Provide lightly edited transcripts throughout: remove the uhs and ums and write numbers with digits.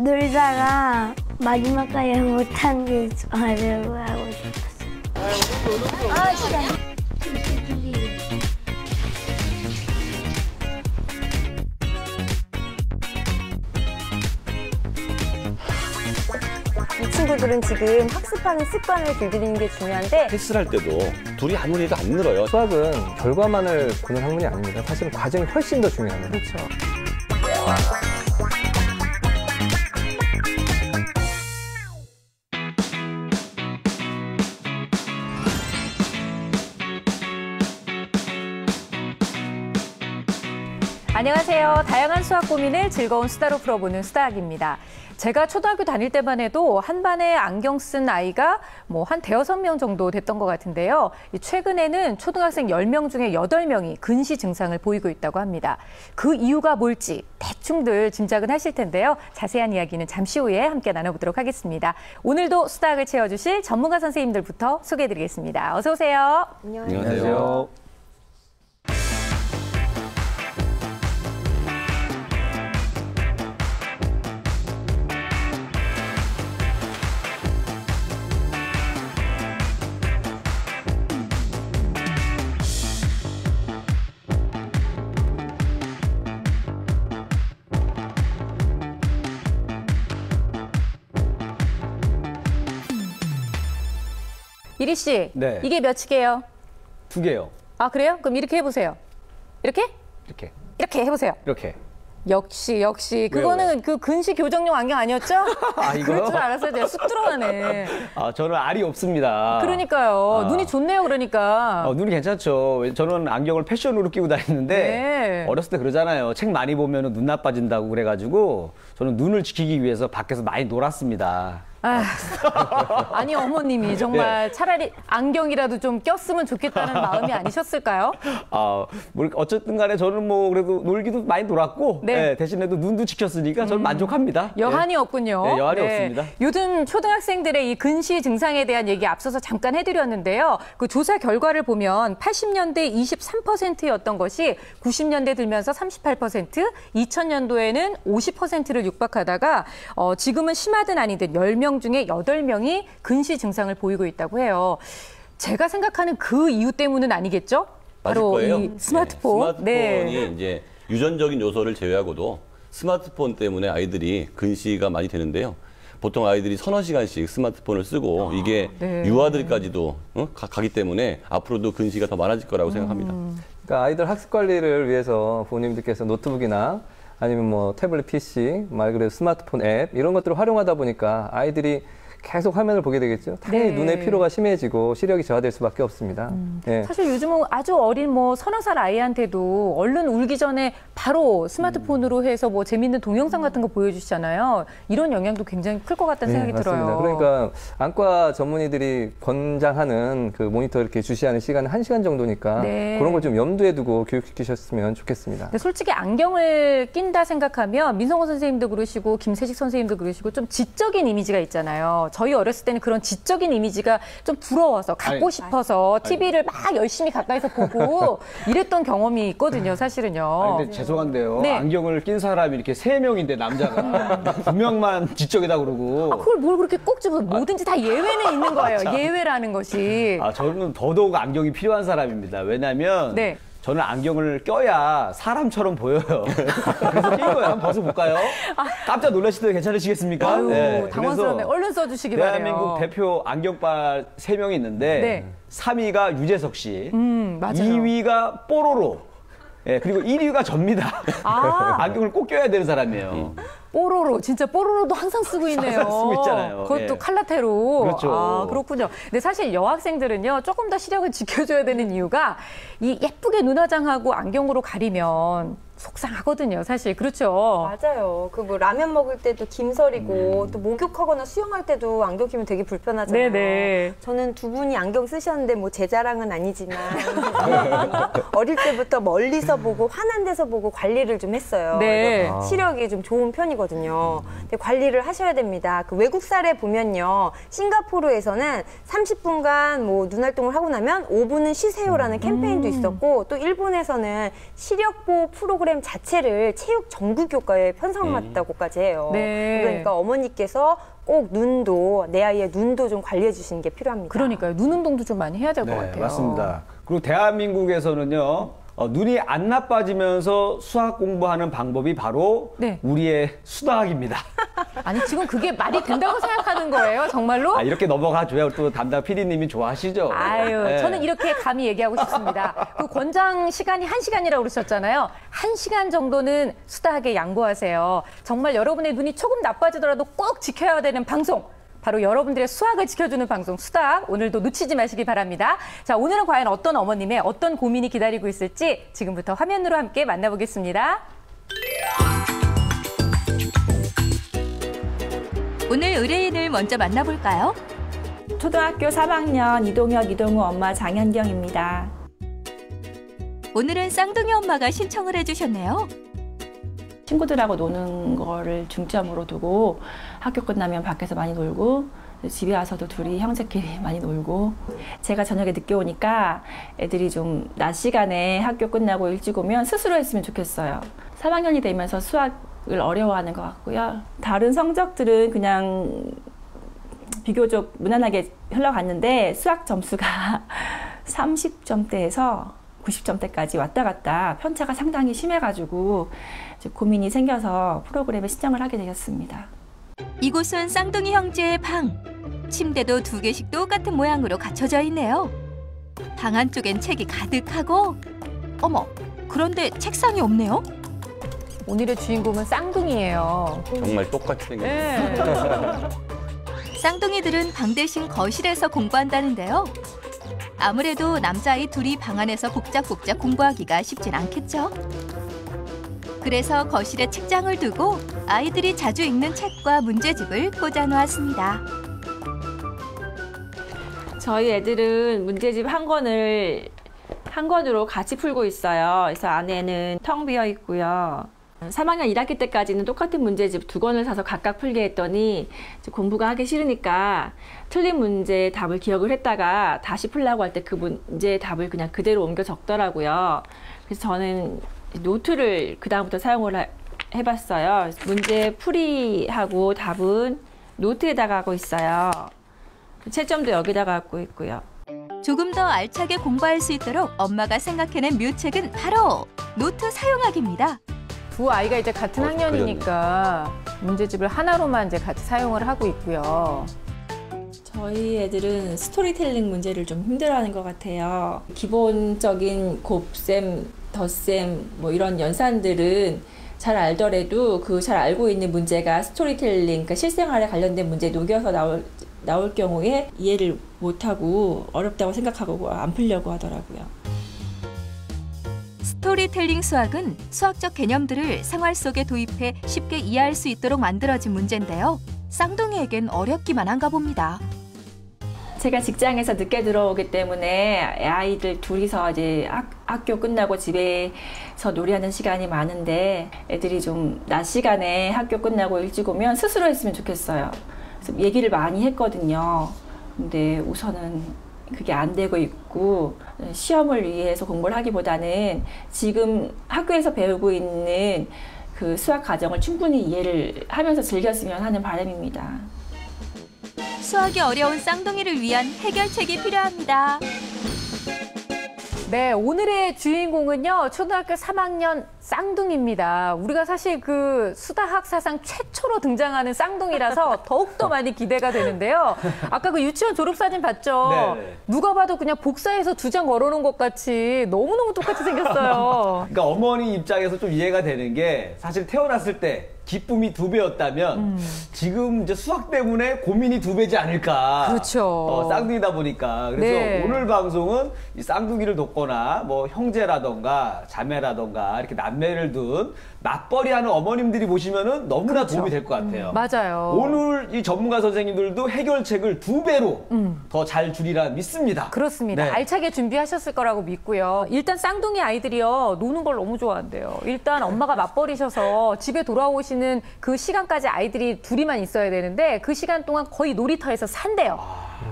놀다가 마지막까지 못한 게 하려고 하고 싶었어요. 아, 진짜. 이 친구들은 지금 학습하는 습관을 길들이는 게 중요한데 패스를 할 때도 둘이 아무리 해도 안 늘어요. 수학은 결과만을 보는 학문이 아닙니다. 사실은 과정이 훨씬 더 중요합니다. 그렇죠. 안녕하세요. 다양한 수학 고민을 즐거운 수다로 풀어보는 수다학입니다. 제가 초등학교 다닐 때만 해도 한 반에 안경 쓴 아이가 한 대여섯 명 정도 됐던 것 같은데요. 최근에는 초등학생 10명 중에 8명이 근시 증상을 보이고 있다고 합니다. 그 이유가 뭘지 대충들 짐작은 하실 텐데요. 자세한 이야기는 잠시 후에 함께 나눠보도록 하겠습니다. 오늘도 수다학을 채워주실 전문가 선생님들부터 소개해드리겠습니다. 어서 오세요. 안녕하세요. 이리 씨, 네. 이게 몇이게요? 2개요. 아, 그래요? 그럼 이렇게 해보세요. 이렇게? 이렇게. 이렇게 해보세요. 이렇게. 역시. 그거는 그 근시 교정용 안경 아니었죠? 아, 이거요? 그럴 줄 알았어요. 제가 쑥 들어가네. 아, 저는 알이 없습니다. 그러니까요. 눈이 좋네요, 그러니까. 눈이 괜찮죠. 저는 안경을 패션으로 끼고 다니는데 네. 어렸을 때 그러잖아요. 책 많이 보면 눈 나빠진다고 그래가지고 저는 눈을 지키기 위해서 밖에서 많이 놀았습니다. 아니 어머님이 정말 차라리 안경이라도 좀 꼈으면 좋겠다는 마음이 아니셨을까요? 어쨌든 간에 저는 그래도 놀기도 많이 놀았고 네. 대신에도 눈도 지켰으니까 저는 만족합니다. 여한이 없군요. 네, 여한이 없습니다. 요즘 초등학생들의 이 근시 증상에 대한 얘기 앞서서 잠깐 해드렸는데요. 그 조사 결과를 보면 80년대 23%였던 것이 90년대 들면서 38%, 2000년도에는 50%를 육박하다가 지금은 심하든 아니든 10명 중에 8명이 근시 증상을 보이고 있다고 해요. 제가 생각하는 그 이유 때문은 아니겠죠? 바로 이 스마트폰. 스마트폰이 이제 유전적인 요소를 제외하고도 스마트폰 때문에 아이들이 근시가 많이 되는데요. 보통 아이들이 서너 시간씩 스마트폰을 쓰고 이게 유아들까지도 가기 때문에 앞으로도 근시가 더 많아질 거라고 생각합니다. 그러니까 아이들 학습 관리를 위해서 부모님들께서 노트북이나 아니면 태블릿 PC, 말 그대로 스마트폰 앱 이런 것들을 활용하다 보니까 아이들이 계속 화면을 보게 되겠죠. 당연히 눈의 피로가 심해지고 시력이 저하될 수밖에 없습니다. 네. 사실 요즘은 아주 어린 서너 살 아이한테도 얼른 울기 전에 바로 스마트폰으로 해서 재밌는 동영상 같은 거 보여주시잖아요. 이런 영향도 굉장히 클 것 같다는 생각이 맞습니다. 들어요. 그러니까 안과 전문의들이 권장하는 그 모니터 이렇게 주시하는 시간은 1시간 정도니까 그런 걸 좀 염두에 두고 교육시키셨으면 좋겠습니다. 근데 솔직히 안경을 낀다 생각하면 민성호 선생님도 그러시고 김세식 선생님도 그러시고 좀 지적인 이미지가 있잖아요. 저희 어렸을 때는 그런 지적인 이미지가 좀 부러워서 갖고 싶어서 TV를 막 열심히 가까이서 보고 이랬던 경험이 있거든요, 사실은요. 근데 죄송한데요. 네. 안경을 낀 사람이 이렇게 3명인데 남자가 2명만 지적이다 그러고. 그걸 뭘 그렇게 꼭 집어서 뭐든지 다 예외는 있는 거예요. 예외라는 것이. 저는 더더욱 안경이 필요한 사람입니다. 왜냐하면 저는 안경을 껴야 사람처럼 보여요. 그래서 낀 거예요. 한번 벗어볼까요? 깜짝 놀라시던데 괜찮으시겠습니까? 아유, 당황스럽네. 얼른 써주시기 바래요. 대한민국 대표 안경빨 3명이 있는데 3위가 유재석 씨, 맞아요. 2위가 뽀로로, 그리고 1위가 접니다. 안경을 꼭 껴야 되는 사람이에요. 뽀로로, 진짜 뽀로로도 항상 쓰고 있네요. 항상 쓰고 있잖아요. 그것도 칼라테로. 그렇죠. 그렇군요. 근데 사실 여학생들은요, 조금 더 시력을 지켜줘야 되는 이유가 이 예쁘게 눈화장하고 안경으로 가리면 속상하거든요, 사실. 그렇죠. 맞아요. 라면 먹을 때도 김설이고 또 목욕하거나 수영할 때도 안경 끼면 되게 불편하잖아요. 네네. 저는 두 분이 안경 쓰셨는데 제 자랑은 아니지만 어릴 때부터 멀리서 보고 환한 데서 보고 관리를 좀 했어요. 네. 시력이 좀 좋은 편이거든요. 근데 관리를 하셔야 됩니다. 외국 사례 보면요. 싱가포르에서는 30분간 눈활동을 하고 나면 5분은 쉬세요라는 캠페인도 있었고 또 일본에서는 시력보호 프로그램 프로그램 자체를 체육 정규 교과에 편성했다고까지 해요. 네. 그러니까 어머니께서 꼭 눈도, 내 아이의 눈도 좀 관리해 주시는 게 필요합니다. 그러니까요. 눈 운동도 좀 많이 해야 될 것 같아요. 맞습니다. 그리고 대한민국에서는요. 눈이 안 나빠지면서 수학 공부하는 방법이 바로 네. 우리의 수다학입니다. 아니 지금 그게 말이 된다고 생각하는 거예요? 정말로? 이렇게 넘어가줘야 또 담당 PD님이 좋아하시죠. 아유, 네. 저는 이렇게 감히 얘기하고 싶습니다. 그 권장 시간이 1시간이라고 그러셨잖아요. 1시간 정도는 수다하게 양보하세요. 정말 여러분의 눈이 조금 나빠지더라도 꼭 지켜야 되는 방송. 바로 여러분들의 수학을 지켜주는 방송 수다학. 오늘도 놓치지 마시기 바랍니다. 자, 오늘은 과연 어떤 어머님의 어떤 고민이 기다리고 있을지 지금부터 화면으로 함께 만나보겠습니다. 오늘 의뢰인을 먼저 만나볼까요? 초등학교 3학년 이동혁, 이동우 엄마 장현경입니다. 오늘은 쌍둥이 엄마가 신청을 해주셨네요. 친구들하고 노는 거를 중점으로 두고 학교 끝나면 밖에서 많이 놀고 집에 와서도 둘이 형제끼리 많이 놀고 제가 저녁에 늦게 오니까 애들이 좀 낮 시간에 학교 끝나고 일찍 오면 스스로 했으면 좋겠어요. 3학년이 되면서 수학을 어려워하는 것 같고요. 다른 성적들은 그냥 비교적 무난하게 흘러갔는데 수학 점수가 30점대에서 90점대까지 왔다 갔다 편차가 상당히 심해가지고 고민이 생겨서 프로그램에 신청을 하게 되었습니다. 이곳은 쌍둥이 형제의 방. 침대도 2개씩 똑같은 모양으로 갖춰져 있네요. 방 안쪽엔 책이 가득하고 어머, 그런데 책상이 없네요? 오늘의 주인공은 쌍둥이에요. 정말 똑같이 생겼어요. 네. 쌍둥이들은 방 대신 거실에서 공부한다는데요. 아무래도 남자아이 둘이 방 안에서 복작복작 공부하기가 쉽진 않겠죠? 그래서 거실에 책장을 두고 아이들이 자주 읽는 책과 문제집을 꽂아놓았습니다. 저희 애들은 문제집 한 권으로 같이 풀고 있어요. 그래서 안에는 텅 비어 있고요. 3학년 1학기 때까지는 똑같은 문제집 2권을 사서 각각 풀게 했더니 공부가 하기 싫으니까 틀린 문제의 답을 기억을 했다가 다시 풀라고 할 때 그 문제의 답을 그냥 그대로 옮겨 적더라고요. 그래서 저는 노트를 그다음부터 사용을 해봤어요. 문제 풀이하고 답은 노트에다가 하고 있어요. 채점도 여기다가 갖고 있고요. 조금 더 알차게 공부할 수 있도록 엄마가 생각해낸 묘책은 바로 노트 사용하기입니다. 두 아이가 이제 같은 학년이니까 문제집을 하나로만 이제 같이 사용을 하고 있고요. 저희 애들은 스토리텔링 문제를 좀 힘들어하는 것 같아요. 기본적인 곱셈, 덧셈 뭐 이런 연산들은 잘 알더라도 그 잘 알고 있는 문제가 스토리텔링, 그러니까 실생활에 관련된 문제에 녹여서 나올 경우에 이해를 못하고 어렵다고 생각하고 안 풀려고 하더라고요. 스토리텔링 수학은 수학적 개념들을 생활 속에 도입해 쉽게 이해할 수 있도록 만들어진 문제인데요. 쌍둥이에겐 어렵기만 한가 봅니다. 제가 직장에서 늦게 들어오기 때문에 아이들 둘이서 이제 학교 끝나고 집에서 놀이하는 시간이 많은데 애들이 좀 낮 시간에 학교 끝나고 일찍 오면 스스로 했으면 좋겠어요. 그래서 얘기를 많이 했거든요. 근데 우선은 그게 안 되고 있고 시험을 위해서 공부를 하기보다는 지금 학교에서 배우고 있는 그 수학 과정을 충분히 이해를 하면서 즐겼으면 하는 바람입니다. 수학이 어려운 쌍둥이를 위한 해결책이 필요합니다. 네, 오늘의 주인공은요. 초등학교 3학년 쌍둥이입니다. 우리가 사실 그 수다학 사상 최초로 등장하는 쌍둥이라서 더욱더 많이 기대가 되는데요. 아까 그 유치원 졸업사진 봤죠? 네네. 누가 봐도 그냥 복사해서 2장 걸어놓은 것 같이 너무너무 똑같이 생겼어요. 그러니까 어머니 입장에서 좀 이해가 되는 게 사실 태어났을 때 기쁨이 2배였다면 지금 이제 수학 때문에 고민이 2배지 않을까. 그렇죠. 쌍둥이다 보니까. 그래서 네. 오늘 방송은 이 쌍둥이를 돕거나 뭐 형제라던가 자매라던가 이렇게 남매를 둔 맞벌이하는 어머님들이 보시면은 너무나 그렇죠. 도움이 될 것 같아요. 맞아요. 오늘 이 전문가 선생님들도 해결책을 2배로 더 잘 주리라 믿습니다. 그렇습니다. 네. 알차게 준비하셨을 거라고 믿고요. 일단 쌍둥이 아이들이요. 노는 걸 너무 좋아한대요. 일단 엄마가 맞벌이셔서 집에 돌아오시는 하시는 그 시간까지 아이들이 둘이만 있어야 되는데 그 시간 동안 거의 놀이터에서 산대요.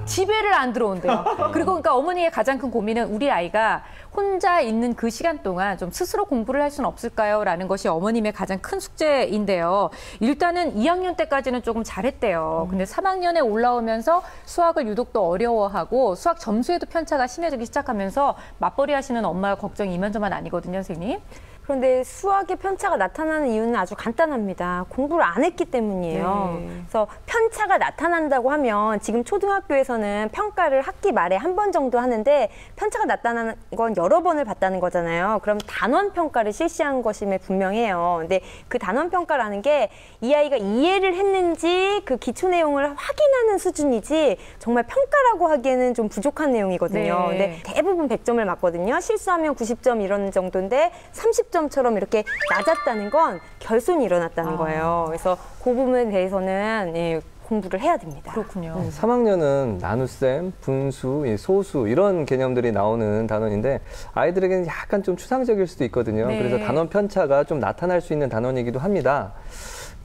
집에를 안 들어온대요. 그리고 그러니까 어머니의 가장 큰 고민은 우리 아이가 혼자 있는 그 시간 동안 좀 스스로 공부를 할 수는 없을까요? 라는 것이 어머님의 가장 큰 숙제인데요. 일단은 2학년 때까지는 조금 잘했대요. 근데 3학년에 올라오면서 수학을 유독 또 어려워하고 수학 점수에도 편차가 심해지기 시작하면서 맞벌이 하시는 엄마가 걱정이 이만저만 아니거든요, 선생님. 그런데 수학의 편차가 나타나는 이유는 아주 간단합니다. 공부를 안 했기 때문이에요. 그래서 편차가 나타난다고 하면 지금 초등학교에서는 평가를 학기 말에 한 번 정도 하는데 편차가 나타나는 건 여러 번을 봤다는 거잖아요. 그럼 단원 평가를 실시한 것임에 분명해요. 근데 그 단원 평가라는 게 이 아이가 이해를 했는지 그 기초 내용을 확인하는 수준이지 정말 평가라고 하기에는 좀 부족한 내용이거든요. 근데 대부분 100점을 맞거든요. 실수하면 90점 이런 정도인데 30점처럼 이렇게 낮았다는 건 결손이 일어났다는 거예요. 그래서 그 부분에 대해서는 공부를 해야 됩니다. 그렇군요. 3학년은 나눗셈, 분수, 소수 이런 개념들이 나오는 단원인데 아이들에게는 약간 좀 추상적일 수도 있거든요. 그래서 단원 편차가 좀 나타날 수 있는 단원이기도 합니다.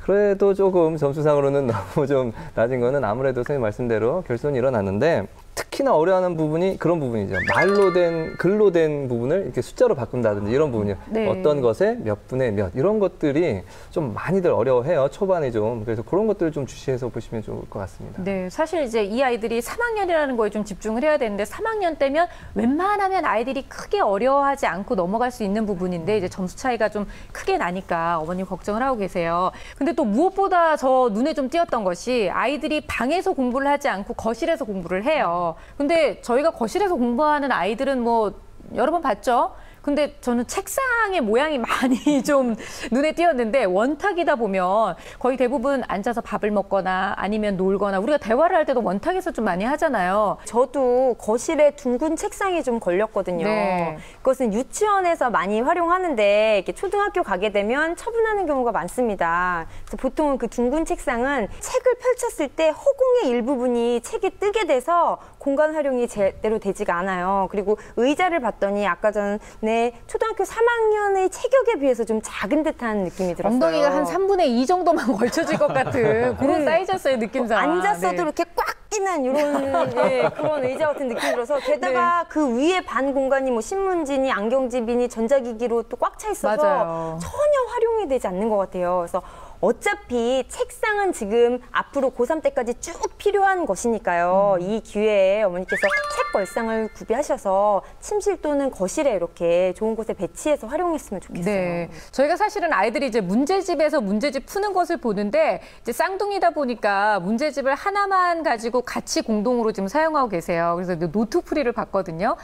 그래도 조금 점수상으로는 너무 좀 낮은 거는 아무래도 선생님 말씀대로 결손이 일어났는데 특히나 어려워하는 부분이 그런 부분이죠. 말로 된, 글로 된 부분을 이렇게 숫자로 바꾼다든지 이런 부분이요. 어떤 것에 몇 분의 몇 이런 것들이 좀 많이들 어려워해요. 초반에 좀. 그래서 그런 것들을 좀 주시해서 보시면 좋을 것 같습니다. 네, 사실 이제 이 아이들이 3학년이라는 거에 좀 집중을 해야 되는데 3학년 때면 웬만하면 아이들이 크게 어려워하지 않고 넘어갈 수 있는 부분인데 이제 점수 차이가 좀 크게 나니까 어머님 걱정을 하고 계세요. 근데 또 무엇보다 저 눈에 좀 띄었던 것이 아이들이 방에서 공부를 하지 않고 거실에서 공부를 해요. 근데 저희가 거실에서 공부하는 아이들은 뭐 여러 번 봤죠? 근데 저는 책상의 모양이 많이 좀 눈에 띄었는데 원탁이다 보면 거의 대부분 앉아서 밥을 먹거나 아니면 놀거나 우리가 대화를 할 때도 원탁에서 좀 많이 하잖아요. 저도 거실에 둥근 책상이 좀 걸렸거든요. 그것은 유치원에서 많이 활용하는데 이렇게 초등학교 가게 되면 처분하는 경우가 많습니다. 그래서 보통은 그 둥근 책상은 책을 펼쳤을 때 허공의 일부분이 책에 뜨게 돼서 공간 활용이 제대로 되지가 않아요. 그리고 의자를 봤더니 아까 전에 초등학교 3학년의 체격에 비해서 좀 작은 듯한 느낌이 들었어요. 엉덩이가 한 3분의 2 정도만 걸쳐질 것 같은 그런 사이즈였어요, 느낌상. 앉았어도 이렇게 꽉 끼는 이런 그런 의자 같은 느낌이 들어서 게다가 그 위에 반 공간이 뭐 신문지니 안경집이니 전자기기로 또 꽉 차 있어서 전혀 활용이 되지 않는 것 같아요. 그래서 어차피 책상은 지금 앞으로 고3 때까지 쭉 필요한 것이니까요. 이 기회에 어머니께서 책 걸상을 구비하셔서 침실 또는 거실에 이렇게 좋은 곳에 배치해서 활용했으면 좋겠어요. 네. 저희가 사실은 아이들이 이제 문제집에서 문제집 푸는 것을 보는데 이제 쌍둥이다 보니까 문제집을 하나만 가지고 같이 공동으로 지금 사용하고 계세요. 그래서 노트풀이를 봤거든요.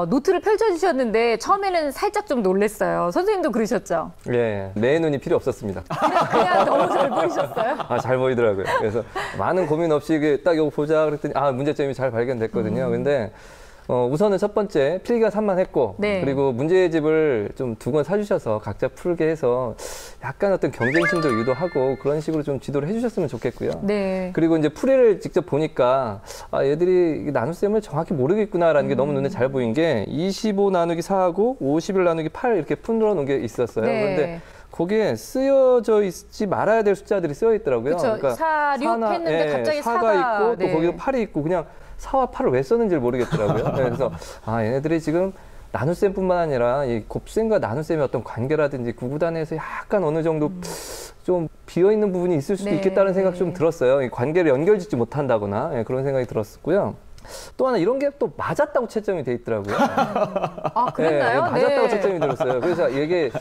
노트를 펼쳐주셨는데 처음에는 살짝 좀 놀랐어요. 선생님도 그러셨죠? 네, 내 눈이 필요 없었습니다. 그냥 너무 잘 보이셨어요? 잘 보이더라고요. 그래서 많은 고민 없이 이게 딱 이거 보자 그랬더니 문제점이 잘 발견됐거든요. 근데 우선은 첫 번째 필기가 산만했고 그리고 문제집을 좀 2권 사주셔서 각자 풀게 해서 약간 어떤 경쟁심도 유도하고 그런 식으로 좀 지도를 해주셨으면 좋겠고요. 그리고 이제 풀이를 직접 보니까 얘들이 나눗셈을 정확히 모르겠구나라는 게 너무 눈에 잘 보인 게 25 나누기 4하고 51 나누기 8 이렇게 풀어 놓은 게 있었어요. 그런데 거기에 쓰여져 있지 말아야 될 숫자들이 쓰여 있더라고요. 그러니까 4, 6 했는데 갑자기 4가 있고 또 거기도 8이 있고 그냥 4와 8을 왜 썼는지를 모르겠더라고요. 그래서 얘네들이 지금 나눗셈뿐만 아니라 이 곱셈과 나눗셈의 어떤 관계라든지 구구단에서 약간 어느 정도 좀 비어있는 부분이 있을 수도 있겠다는 생각이 좀 들었어요. 이 관계를 연결짓지 못한다거나 그런 생각이 들었고요. 또 하나 이런 게 또 맞았다고 채점이 돼 있더라고요. 그랬나요? 맞았다고 채점이 들었어요. 그래서 이게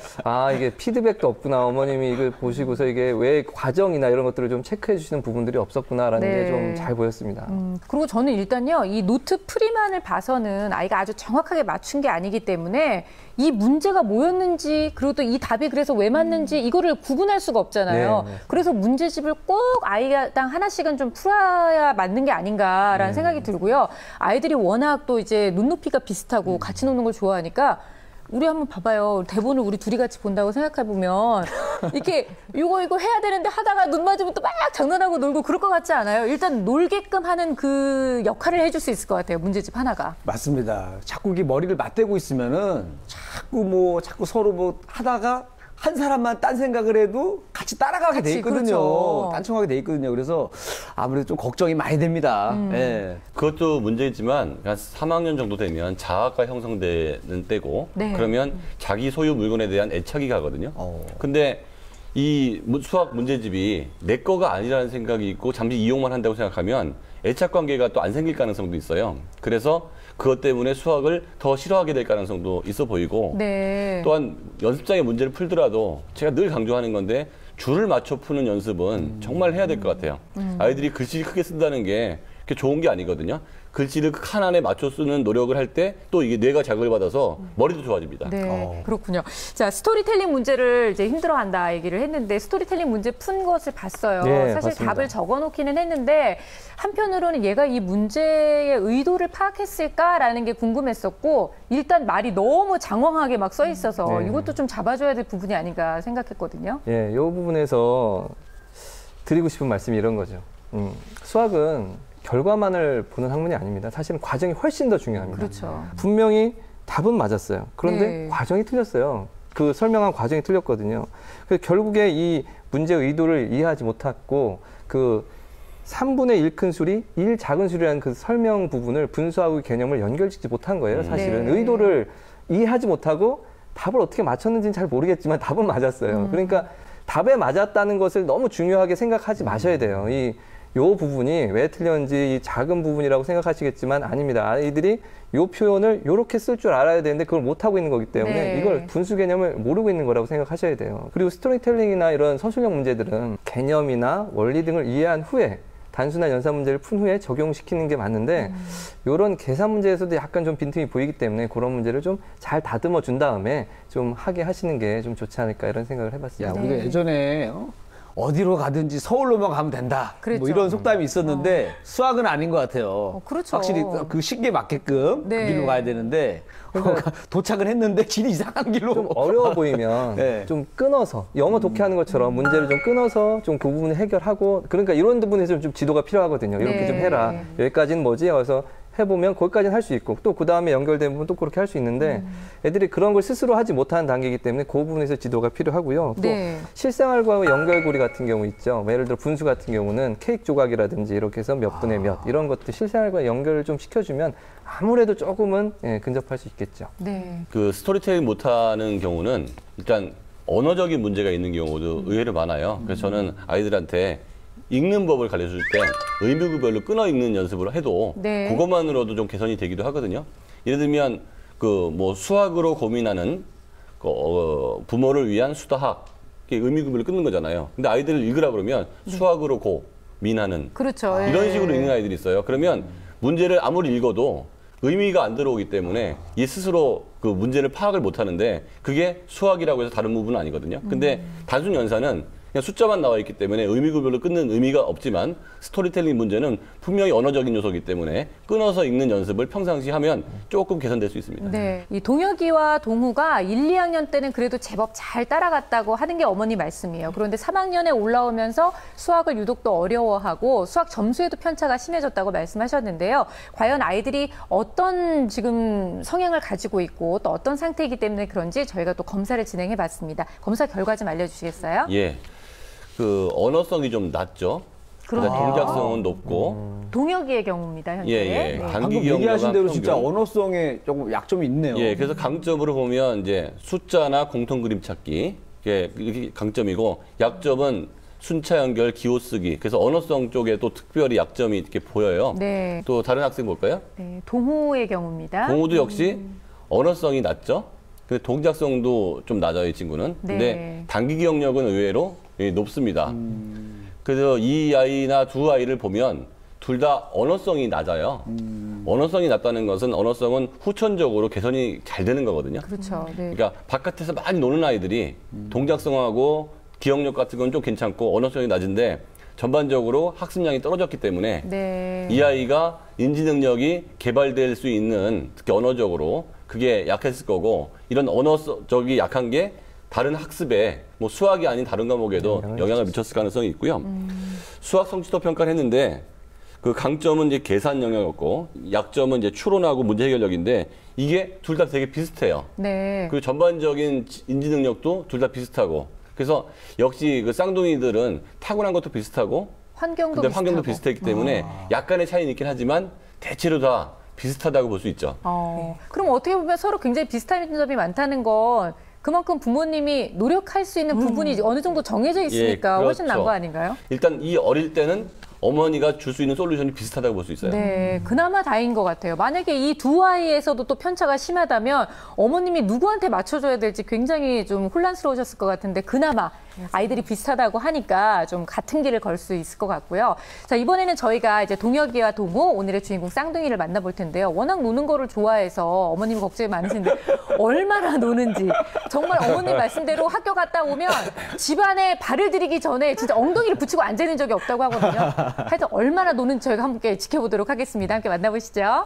피드백도 없구나. 어머님이 이걸 보시고서 이게 왜 과정이나 이런 것들을 좀 체크해 주시는 부분들이 없었구나라는 게 좀 잘 보였습니다. 그리고 저는 일단요, 이 노트 풀이만을 봐서는 아이가 아주 정확하게 맞춘 게 아니기 때문에 이 문제가 뭐였는지 그리고 또 이 답이 그래서 왜 맞는지 이거를 구분할 수가 없잖아요. 그래서 문제집을 꼭 아이당 하나씩은 좀 풀어야 맞는 게 아닌가라는 생각이 들고요. 아이들이 워낙 또 이제 눈높이가 비슷하고 같이 노는 걸 좋아하니까 우리 한번 봐봐요. 대본을 우리 둘이 같이 본다고 생각해보면 이렇게 이거 해야 되는데 하다가 눈 맞으면 또 막 장난하고 놀고 그럴 것 같지 않아요? 일단 놀게끔 하는 그 역할을 해줄 수 있을 것 같아요. 문제집 하나가. 맞습니다. 자꾸 이게 머리를 맞대고 있으면은 자꾸 서로 하다가 한 사람만 딴 생각을 해도 같이 따라가게 돼 있거든요. 그렇죠. 딴청하게 돼 있거든요. 그래서 아무래도 좀 걱정이 많이 됩니다. 예. 그것도 문제지만 한 3학년 정도 되면 자아가 형성되는 때고 네. 그러면 자기 소유 물건에 대한 애착이 가거든요. 근데 이 수학 문제집이 내 거가 아니라는 생각이 있고 잠시 이용만 한다고 생각하면 애착 관계가 또 안 생길 가능성도 있어요. 그래서 그것 때문에 수학을 더 싫어하게 될 가능성도 있어 보이고 네. 또한 연습장의 문제를 풀더라도 제가 늘 강조하는 건데 줄을 맞춰 푸는 연습은 정말 해야 될 것 같아요. 아이들이 글씨를 크게 쓴다는 게 그게 좋은 게 아니거든요. 글씨를 칸 안에 맞춰 쓰는 노력을 할 때 또 이게 뇌가 자극을 받아서 머리도 좋아집니다. 네, 그렇군요. 자, 스토리텔링 문제를 이제 힘들어한다 얘기를 했는데 스토리텔링 문제 푼 것을 봤어요. 네, 사실 봤습니다. 답을 적어놓기는 했는데 한편으로는 얘가 이 문제의 의도를 파악했을까라는 게 궁금했었고 일단 말이 너무 장황하게 막 써 있어서 네. 이것도 좀 잡아줘야 될 부분이 아닌가 생각했거든요. 예, 이 부분에서 드리고 싶은 말씀이 이런 거죠. 수학은 결과만을 보는 학문이 아닙니다. 사실은 과정이 훨씬 더 중요합니다. 그렇죠. 분명히 답은 맞았어요. 그런데 네. 과정이 틀렸어요. 그 설명한 과정이 틀렸거든요. 그래서 결국에 이 문제의 의도를 이해하지 못했고 그 3분의 1 큰 수리, 1 작은 수리라는 그 설명 부분을 분수하고 개념을 연결짓지 못한 거예요. 사실은 네. 의도를 이해하지 못하고 답을 어떻게 맞췄는지는 잘 모르겠지만 답은 맞았어요. 그러니까 답에 맞았다는 것을 너무 중요하게 생각하지 마셔야 돼요. 요 부분이 왜 틀렸는지 이 작은 부분이라고 생각하시겠지만 아닙니다. 아이들이 요 표현을 요렇게 쓸 줄 알아야 되는데 그걸 못하고 있는 거기 때문에 네. 이걸 분수 개념을 모르고 있는 거라고 생각하셔야 돼요. 그리고 스토리텔링이나 이런 서술형 문제들은 개념이나 원리 등을 이해한 후에 단순한 연산 문제를 푼 후에 적용시키는 게 맞는데 이런 계산 문제에서도 약간 좀 빈틈이 보이기 때문에 그런 문제를 좀 잘 다듬어 준 다음에 좀 하게 하시는 게 좀 좋지 않을까 이런 생각을 해봤습니다. 야, 우리가 예전에 어디로 가든지 서울로만 가면 된다. 그랬죠. 뭐 이런 속담이 있었는데 수학은 아닌 것 같아요. 그렇죠. 확실히 그 시기에 맞게끔 네. 그 길로 가야 되는데 도착을 했는데 길이 이상한 길로. 좀 어려워 보이면 네. 좀 끊어서 영어 독해하는 것처럼 문제를 좀 끊어서 좀 그 부분을 해결하고 그러니까 이런 부분에서 좀 지도가 필요하거든요. 이렇게 네. 좀 해라. 여기까지는 뭐지? 그래서 해보면 거기까지는 할 수 있고 또 그 다음에 연결된 부분 또 그렇게 할 수 있는데 애들이 그런 걸 스스로 하지 못하는 단계이기 때문에 그 부분에서 지도가 필요하고요. 또 네. 실생활과 연결고리 같은 경우 있죠. 예를 들어 분수 같은 경우는 케이크 조각이라든지 이렇게 해서 몇 분의 몇 이런 것들 실생활과 연결을 좀 시켜주면 아무래도 조금은 근접할 수 있겠죠. 네. 그 스토리텔링 못하는 경우는 일단 언어적인 문제가 있는 경우도 의외로 많아요. 그래서 저는 아이들한테 읽는 법을 가르쳐줄 때 의미구별로 끊어 읽는 연습을 해도 네. 그것만으로도 좀 개선이 되기도 하거든요. 예를 들면 그 뭐 수학으로 고민하는 부모를 위한 수다학 의미구별로 끊는 거잖아요. 근데 아이들을 읽으라 그러면 수학으로 고민하는 그렇죠. 이런 예. 식으로 읽는 아이들이 있어요. 그러면 문제를 아무리 읽어도 의미가 안 들어오기 때문에 얘 스스로 그 문제를 파악을 못 하는데 그게 수학이라고 해서 다른 부분은 아니거든요. 근데 단순 연산은 그냥 숫자만 나와 있기 때문에 의미구별로 끊는 의미가 없지만 스토리텔링 문제는 분명히 언어적인 요소이기 때문에 끊어서 읽는 연습을 평상시 하면 조금 개선될 수 있습니다. 네, 이 동혁이와 동우가 1, 2학년 때는 그래도 제법 잘 따라갔다고 하는 게 어머니 말씀이에요. 그런데 3학년에 올라오면서 수학을 유독 더 어려워하고 수학 점수에도 편차가 심해졌다고 말씀하셨는데요. 과연 아이들이 어떤 지금 성향을 가지고 있고 또 어떤 상태이기 때문에 그런지 저희가 또 검사를 진행해봤습니다. 검사 결과 좀 알려주시겠어요? 예, 그 언어성이 좀 낮죠. 그다음 그러네요. 동작성은 높고. 동혁이의 경우입니다, 현재. 예, 예. 네. 단기 방금 기억력과 얘기하신 대로 진짜 평균. 언어성에 조금 약점이 있네요. 예, 그래서 강점으로 보면 이제 숫자나 공통 그림 찾기 이게 강점이고 약점은 순차 연결, 기호 쓰기. 그래서 언어성 쪽에 또 특별히 약점이 이렇게 보여요. 네. 또 다른 학생 볼까요? 네, 동우의 경우입니다. 동우도 역시 언어성이 낮죠. 근데 동작성도 좀 낮아요, 이 친구는. 네. 근데 단기 기억력은 의외로 높습니다. 그래서 이 아이나 두 아이를 보면 둘 다 언어성이 낮아요. 언어성이 낮다는 것은 언어성은 후천적으로 개선이 잘 되는 거거든요. 그렇죠. 네. 그러니까 바깥에서 많이 노는 아이들이 동작성하고 기억력 같은 건 좀 괜찮고 언어성이 낮은데 전반적으로 학습량이 떨어졌기 때문에 네. 이 아이가 인지 능력이 개발될 수 있는 특히 언어적으로 그게 약했을 거고 이런 언어적이 약한 게 다른 학습에 뭐 수학이 아닌 다른 과목에도 영향을 미쳤을 가능성이 있고요. 수학 성취도 평가를 했는데 그 강점은 이제 계산 영역이었고 약점은 이제 추론하고 문제 해결력인데 이게 둘 다 되게 비슷해요. 네. 그 전반적인 인지 능력도 둘 다 비슷하고 그래서 역시 그 쌍둥이들은 타고난 것도 비슷하고 환경도 근데 비슷하고. 환경도 비슷했기 때문에 약간의 차이는 있긴 하지만 대체로 다 비슷하다고 볼 수 있죠. 그럼 어떻게 보면 서로 굉장히 비슷한 점이 많다는 건 그만큼 부모님이 노력할 수 있는 부분이 어느 정도 정해져 있으니까 예, 훨씬 나은 그렇죠. 거 아닌가요? 일단 이 어릴 때는 어머니가 줄 수 있는 솔루션이 비슷하다고 볼 수 있어요. 네, 그나마 다행인 것 같아요. 만약에 이 두 아이에서도 또 편차가 심하다면 어머님이 누구한테 맞춰줘야 될지 굉장히 좀 혼란스러우셨을 것 같은데 그나마 아이들이 비슷하다고 하니까 좀 같은 길을 걸 수 있을 것 같고요. 자, 이번에는 저희가 이제 동혁이와 동우, 오늘의 주인공 쌍둥이를 만나볼 텐데요. 워낙 노는 거를 좋아해서 어머님 걱정이 많으신데 얼마나 노는지. 정말 어머님 말씀대로 학교 갔다 오면 집안에 발을 들이기 전에 진짜 엉덩이를 붙이고 앉아 있는 적이 없다고 하거든요. 하여튼 얼마나 노는지 저희가 함께 지켜보도록 하겠습니다. 함께 만나보시죠.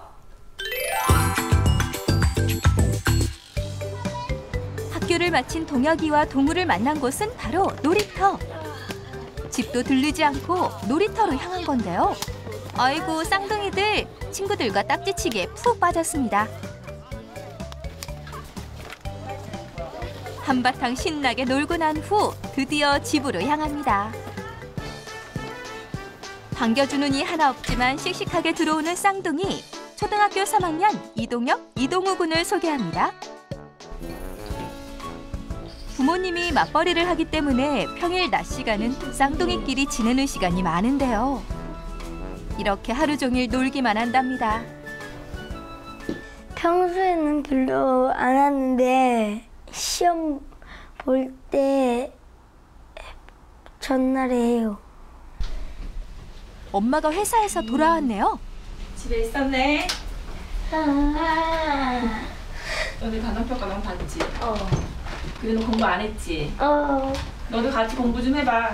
학교를 마친 동혁이와 동우를 만난 곳은 바로 놀이터. 집도 들르지 않고 놀이터로 향한 건데요. 아이고 쌍둥이들 친구들과 딱지치기에 푹 빠졌습니다. 한바탕 신나게 놀고 난 후 드디어 집으로 향합니다. 반겨주는 이 하나 없지만 씩씩하게 들어오는 쌍둥이. 초등학교 3학년 이동혁, 이동우 군을 소개합니다. 부모님이 맞벌이를 하기 때문에 평일 낮 시간은 쌍둥이끼리 지내는 시간이 많은데요. 이렇게 하루 종일 놀기만 한답니다. 평소에는 별로 안 하는데 시험 볼 때 전날에 해요. 엄마가 회사에서 돌아왔네요. 집에 있었네. 아, 오늘 단원평가 넌 봤지? 그래도 공부 안 했지? 어, 너도 같이 공부 좀 해봐.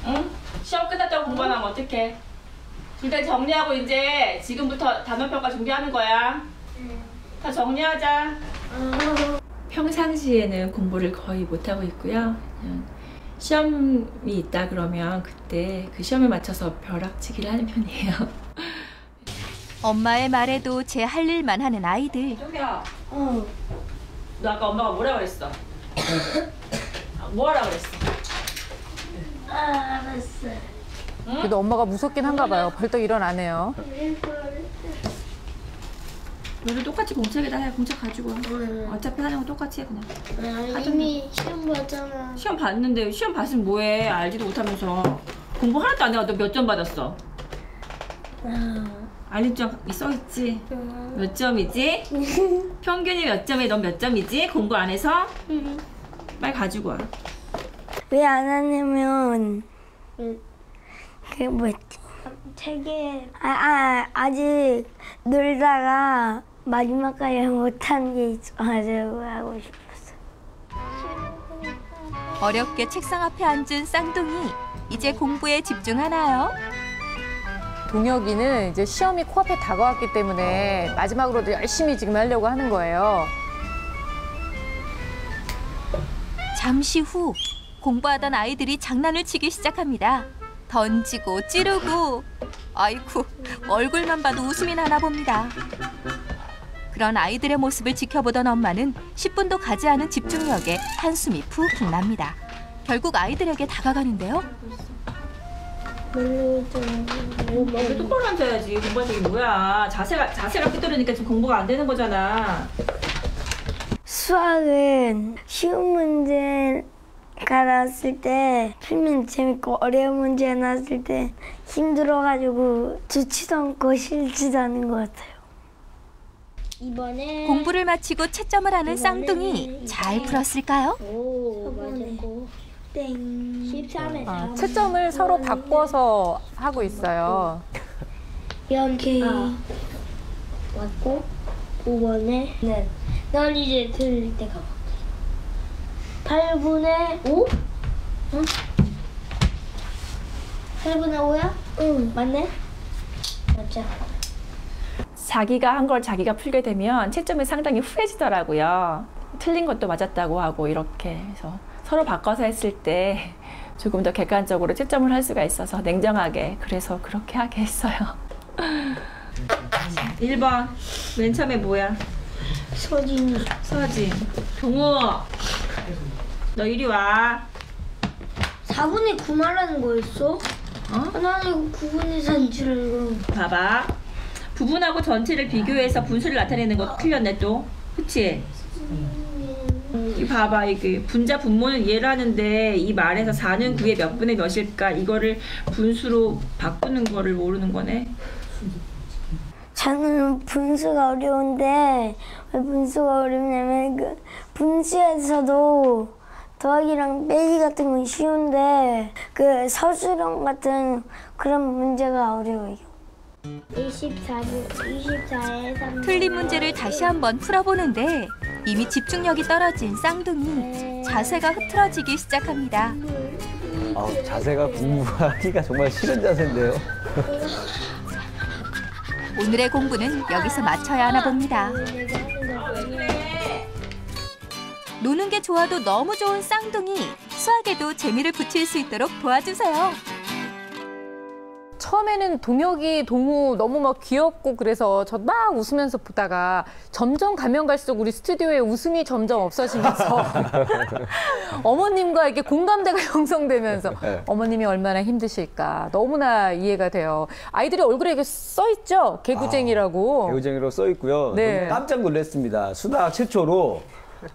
응? 시험 끝났다고 공부 안 하면 어떡해? 둘 다 정리하고 이제 지금부터 단원평가 준비하는 거야. 다 정리하자. 평상시에는 공부를 거의 못하고 있고요. 그냥 시험이 있다 그러면 그때 그 시험에 맞춰서 벼락치기를 하는 편이에요. 엄마의 말에도 제 할 일만 하는 아이들. 종이야. 너 아까 엄마가 뭐라 그랬어? 뭐 하라 그랬어? 알았어. 그래도 엄마가 무섭긴 한가 봐요. 벌떡 일어나네요. 너도 똑같이 공책에다 해. 공책 가지고 와. 어차피 하는 거 똑같이 해 그냥. 이미 시험 봤잖아. 시험 봤는데 시험 봤으면 뭐해. 알지도 못하면서. 공부 하나도 안 해가 너 몇 점 받았어? 알림 점 써있지? 몇 점이지? 평균이 몇 점에 넌 몇 점이지? 공부 안 해서? 빨리 가지고 와. 왜 안 하냐면 그 뭐였지? 책에 아직 놀다가 마지막까지 못한 게 있어가지고 하고 싶었어. 어렵게 책상 앞에 앉은 쌍둥이. 이제 공부에 집중하나요? 동혁이는 이제 시험이 코앞에 다가왔기 때문에 마지막으로도 열심히 지금 하려고 하는 거예요. 잠시 후 공부하던 아이들이 장난을 치기 시작합니다. 던지고 찌르고. 아이고 얼굴만 봐도 웃음이 나나 봅니다. 그런 아이들의 모습을 지켜보던 엄마는 10분도 가지 않은 집중력에 한숨이 푹푹 납니다. 결국 아이들에게 다가가는데요. 왜 똑바로 앉아야지. 공부할 때 뭐야. 자세가 삐뚤으니까 지금 공부가 안 되는 거잖아. 수학은 쉬운 문제가 나왔을 때 풀면 재밌고 어려운 문제가 나왔을 때 힘들어가지고 좋지도 않고 싫지도 않은 것 같아요. 이번에 공부를 마치고 채점을 하는 쌍둥이. 잘 풀었을까요? 오 맞았고 땡. 13에 채점을 서로 바꿔서 하고 있어요. 여기 맞고 5번에 넌 이제 들릴 때가 8분의 5? 응? 8분의 5야? 응 맞네? 맞죠? 자기가 한 걸 자기가 풀게 되면 채점이 상당히 후해지더라고요. 틀린 것도 맞았다고 하고 이렇게 해서 서로 바꿔서 했을 때 조금 더 객관적으로 채점을 할 수가 있어서 냉정하게 그래서 그렇게 하게 했어요. 1번 맨 처음에 뭐야? 서진이. 서진. 동우 너 이리 와. 4분의 9 말하는 거였어? 나는 9분의 4인 줄 알고. 봐봐. 부분하고 전체를 비교해서 분수를 나타내는 거 틀렸네 또. 그치? 이 봐봐, 이게 분자 분모는 이해를 하는데 이 말에서 4는 9의 몇 분의 몇일까 이거를 분수로 바꾸는 거를 모르는 거네. 저는 분수가 어려운데 왜 분수가 어렵냐면 그 분수에서도 더하기랑 빼기 같은 건 쉬운데 그 서술형 같은 그런 문제가 어려워요. 24에 3. 틀린 문제를 다시 한번 풀어보는데 이미 집중력이 떨어진 쌍둥이 자세가 흐트러지기 시작합니다. 자세가 공부하기가 정말 싫은 자세인데요. 오늘의 공부는 여기서 마쳐야 하나 봅니다. 노는 게 좋아도 너무 좋은 쌍둥이, 수학에도 재미를 붙일 수 있도록 도와주세요. 처음에는 동혁이, 동우 너무 막 귀엽고 그래서 저 막 웃으면서 보다가 점점 가면 갈수록 우리 스튜디오에 웃음이 점점 없어지면서 어머님과 이렇게 공감대가 형성되면서 어머님이 얼마나 힘드실까 너무나 이해가 돼요. 아이들이 얼굴에 이렇게 써있죠? 개구쟁이라고. 개구쟁이로 써 있고요. 네. 깜짝 놀랐습니다. 수학 최초로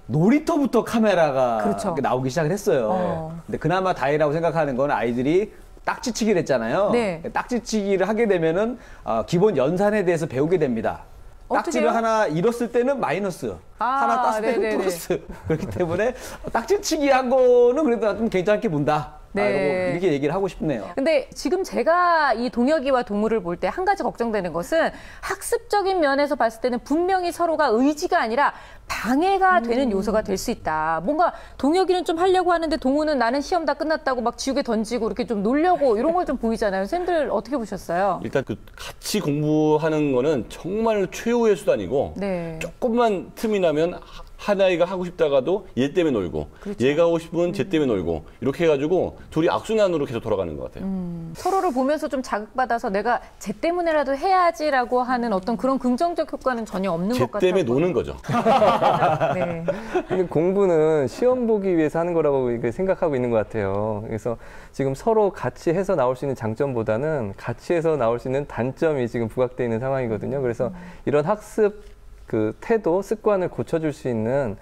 놀이터부터 카메라가 그렇죠. 나오기 시작을 했어요. 근데 그나마 다행이라고 생각하는 건 아이들이 딱지치기를 했잖아요. 네. 딱지치기를 하게 되면은 기본 연산에 대해서 배우게 됩니다. 딱지를 하나 잃었을 때는 마이너스, 하나 땄을 때는 플러스. 그렇기 때문에 딱지치기 한 거는 그래도 좀 괜찮게 본다. 네. 이렇게 얘기를 하고 싶네요. 근데 지금 제가 이 동혁이와 동우를 볼 때 한 가지 걱정되는 것은 학습적인 면에서 봤을 때는 분명히 서로가 의지가 아니라 방해가 되는 요소가 될 수 있다. 뭔가 동혁이는 좀 하려고 하는데 동우는 나는 시험 다 끝났다고 막 지우개 던지고 이렇게 좀 놀려고 이런 걸 좀 보이잖아요. 쌤들 어떻게 보셨어요? 일단 그 같이 공부하는 거는 정말 최후의 수단이고 네. 조금만 틈이 나면 한 아이가 하고 싶다가도 얘 때문에 놀고 그렇죠. 얘가 하고 싶으면 쟤 때문에 놀고 이렇게 해가지고 둘이 악순환으로 계속 돌아가는 것 같아요. 서로를 보면서 좀 자극받아서 내가 쟤 때문에라도 해야지라고 하는 어떤 그런 긍정적 효과는 전혀 없는 쟤 것 같아요. 때문에 노는 거죠. 네. 근데 공부는 시험 보기 위해서 하는 거라고 이렇게 생각하고 있는 것 같아요. 그래서 지금 서로 같이 해서 나올 수 있는 장점보다는 같이 해서 나올 수 있는 단점이 지금 부각되어 있는 상황이거든요. 그래서 이런 학습 그 태도, 습관을 고쳐줄 수 있는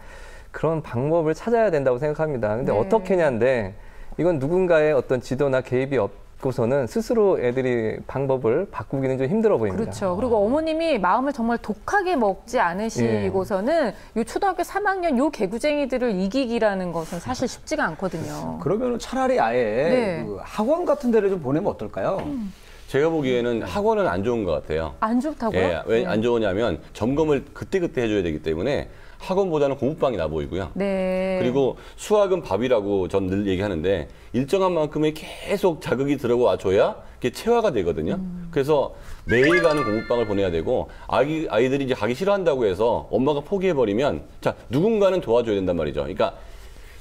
그런 방법을 찾아야 된다고 생각합니다. 근데 네. 어떻게냐인데 이건 누군가의 어떤 지도나 개입이 없고서는 스스로 애들이 방법을 바꾸기는 좀 힘들어 보입니다. 그렇죠. 그리고 어머님이 마음을 정말 독하게 먹지 않으시고서는 요 초등학교 3학년 요 개구쟁이들을 이기기라는 것은 사실 쉽지가 않거든요. 그러면 차라리 아예 네. 그 학원 같은 데를 좀 보내면 어떨까요? 제가 보기에는 학원은 안 좋은 것 같아요. 안 좋다고요? 예, 왜 안 좋으냐면 점검을 그때그때 해줘야 되기 때문에 학원보다는 공부방이 나 보이고요. 네. 그리고 수학은 밥이라고 전 늘 얘기하는데 일정한 만큼의 계속 자극이 들어와줘야 이게 체화가 되거든요. 그래서 매일 가는 공부방을 보내야 되고 아이들이 이제 가기 싫어한다고 해서 엄마가 포기해버리면 자 누군가는 도와줘야 된단 말이죠. 그러니까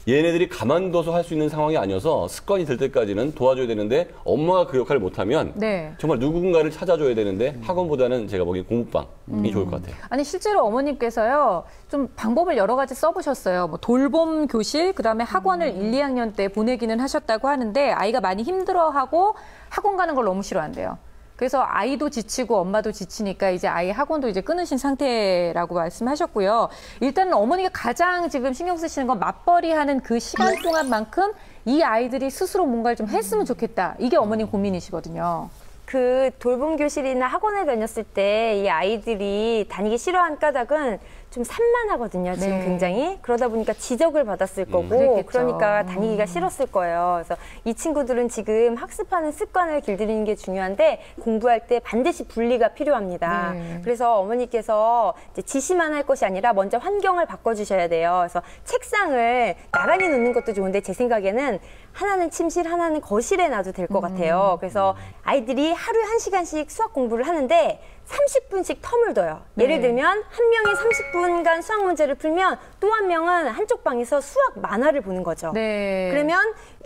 얘네들이 가만둬서 할 수 있는 상황이 아니어서 습관이 들 때까지는 도와줘야 되는데 엄마가 그 역할을 못하면 네. 정말 누군가를 찾아줘야 되는데 학원보다는 제가 보기엔 공부방이 좋을 것 같아요. 아니 실제로 어머님께서요 좀 방법을 여러 가지 써보셨어요. 뭐 돌봄 교실, 그다음에 학원을 1, 2학년 때 보내기는 하셨다고 하는데 아이가 많이 힘들어하고 학원 가는 걸 너무 싫어한대요. 그래서 아이도 지치고 엄마도 지치니까 이제 아이 학원도 이제 끊으신 상태라고 말씀하셨고요. 일단은 어머니가 가장 지금 신경 쓰시는 건 맞벌이하는 그 시간 동안만큼 이 아이들이 스스로 뭔가를 좀 했으면 좋겠다. 이게 어머님 고민이시거든요. 그 돌봄 교실이나 학원에 다녔을 때 이 아이들이 다니기 싫어한 까닭은 좀 산만하거든요. 지금 네. 굉장히. 그러다 보니까 지적을 받았을 거고 그랬겠죠. 그러니까 다니기가 싫었을 거예요. 그래서 이 친구들은 지금 학습하는 습관을 길들이는 게 중요한데 공부할 때 반드시 분리가 필요합니다. 네. 그래서 어머니께서 이제 지시만 할 것이 아니라 먼저 환경을 바꿔주셔야 돼요. 그래서 책상을 나란히 놓는 것도 좋은데 제 생각에는 하나는 침실, 하나는 거실에 놔도 될 것 같아요. 그래서 아이들이 하루에 1시간씩 수학 공부를 하는데 30분씩 텀을 둬요. 예를 들면 한 명이 30분 20분간 수학 문제를 풀면 또 한 명은 한쪽 방에서 수학 만화를 보는 거죠. 네. 그러면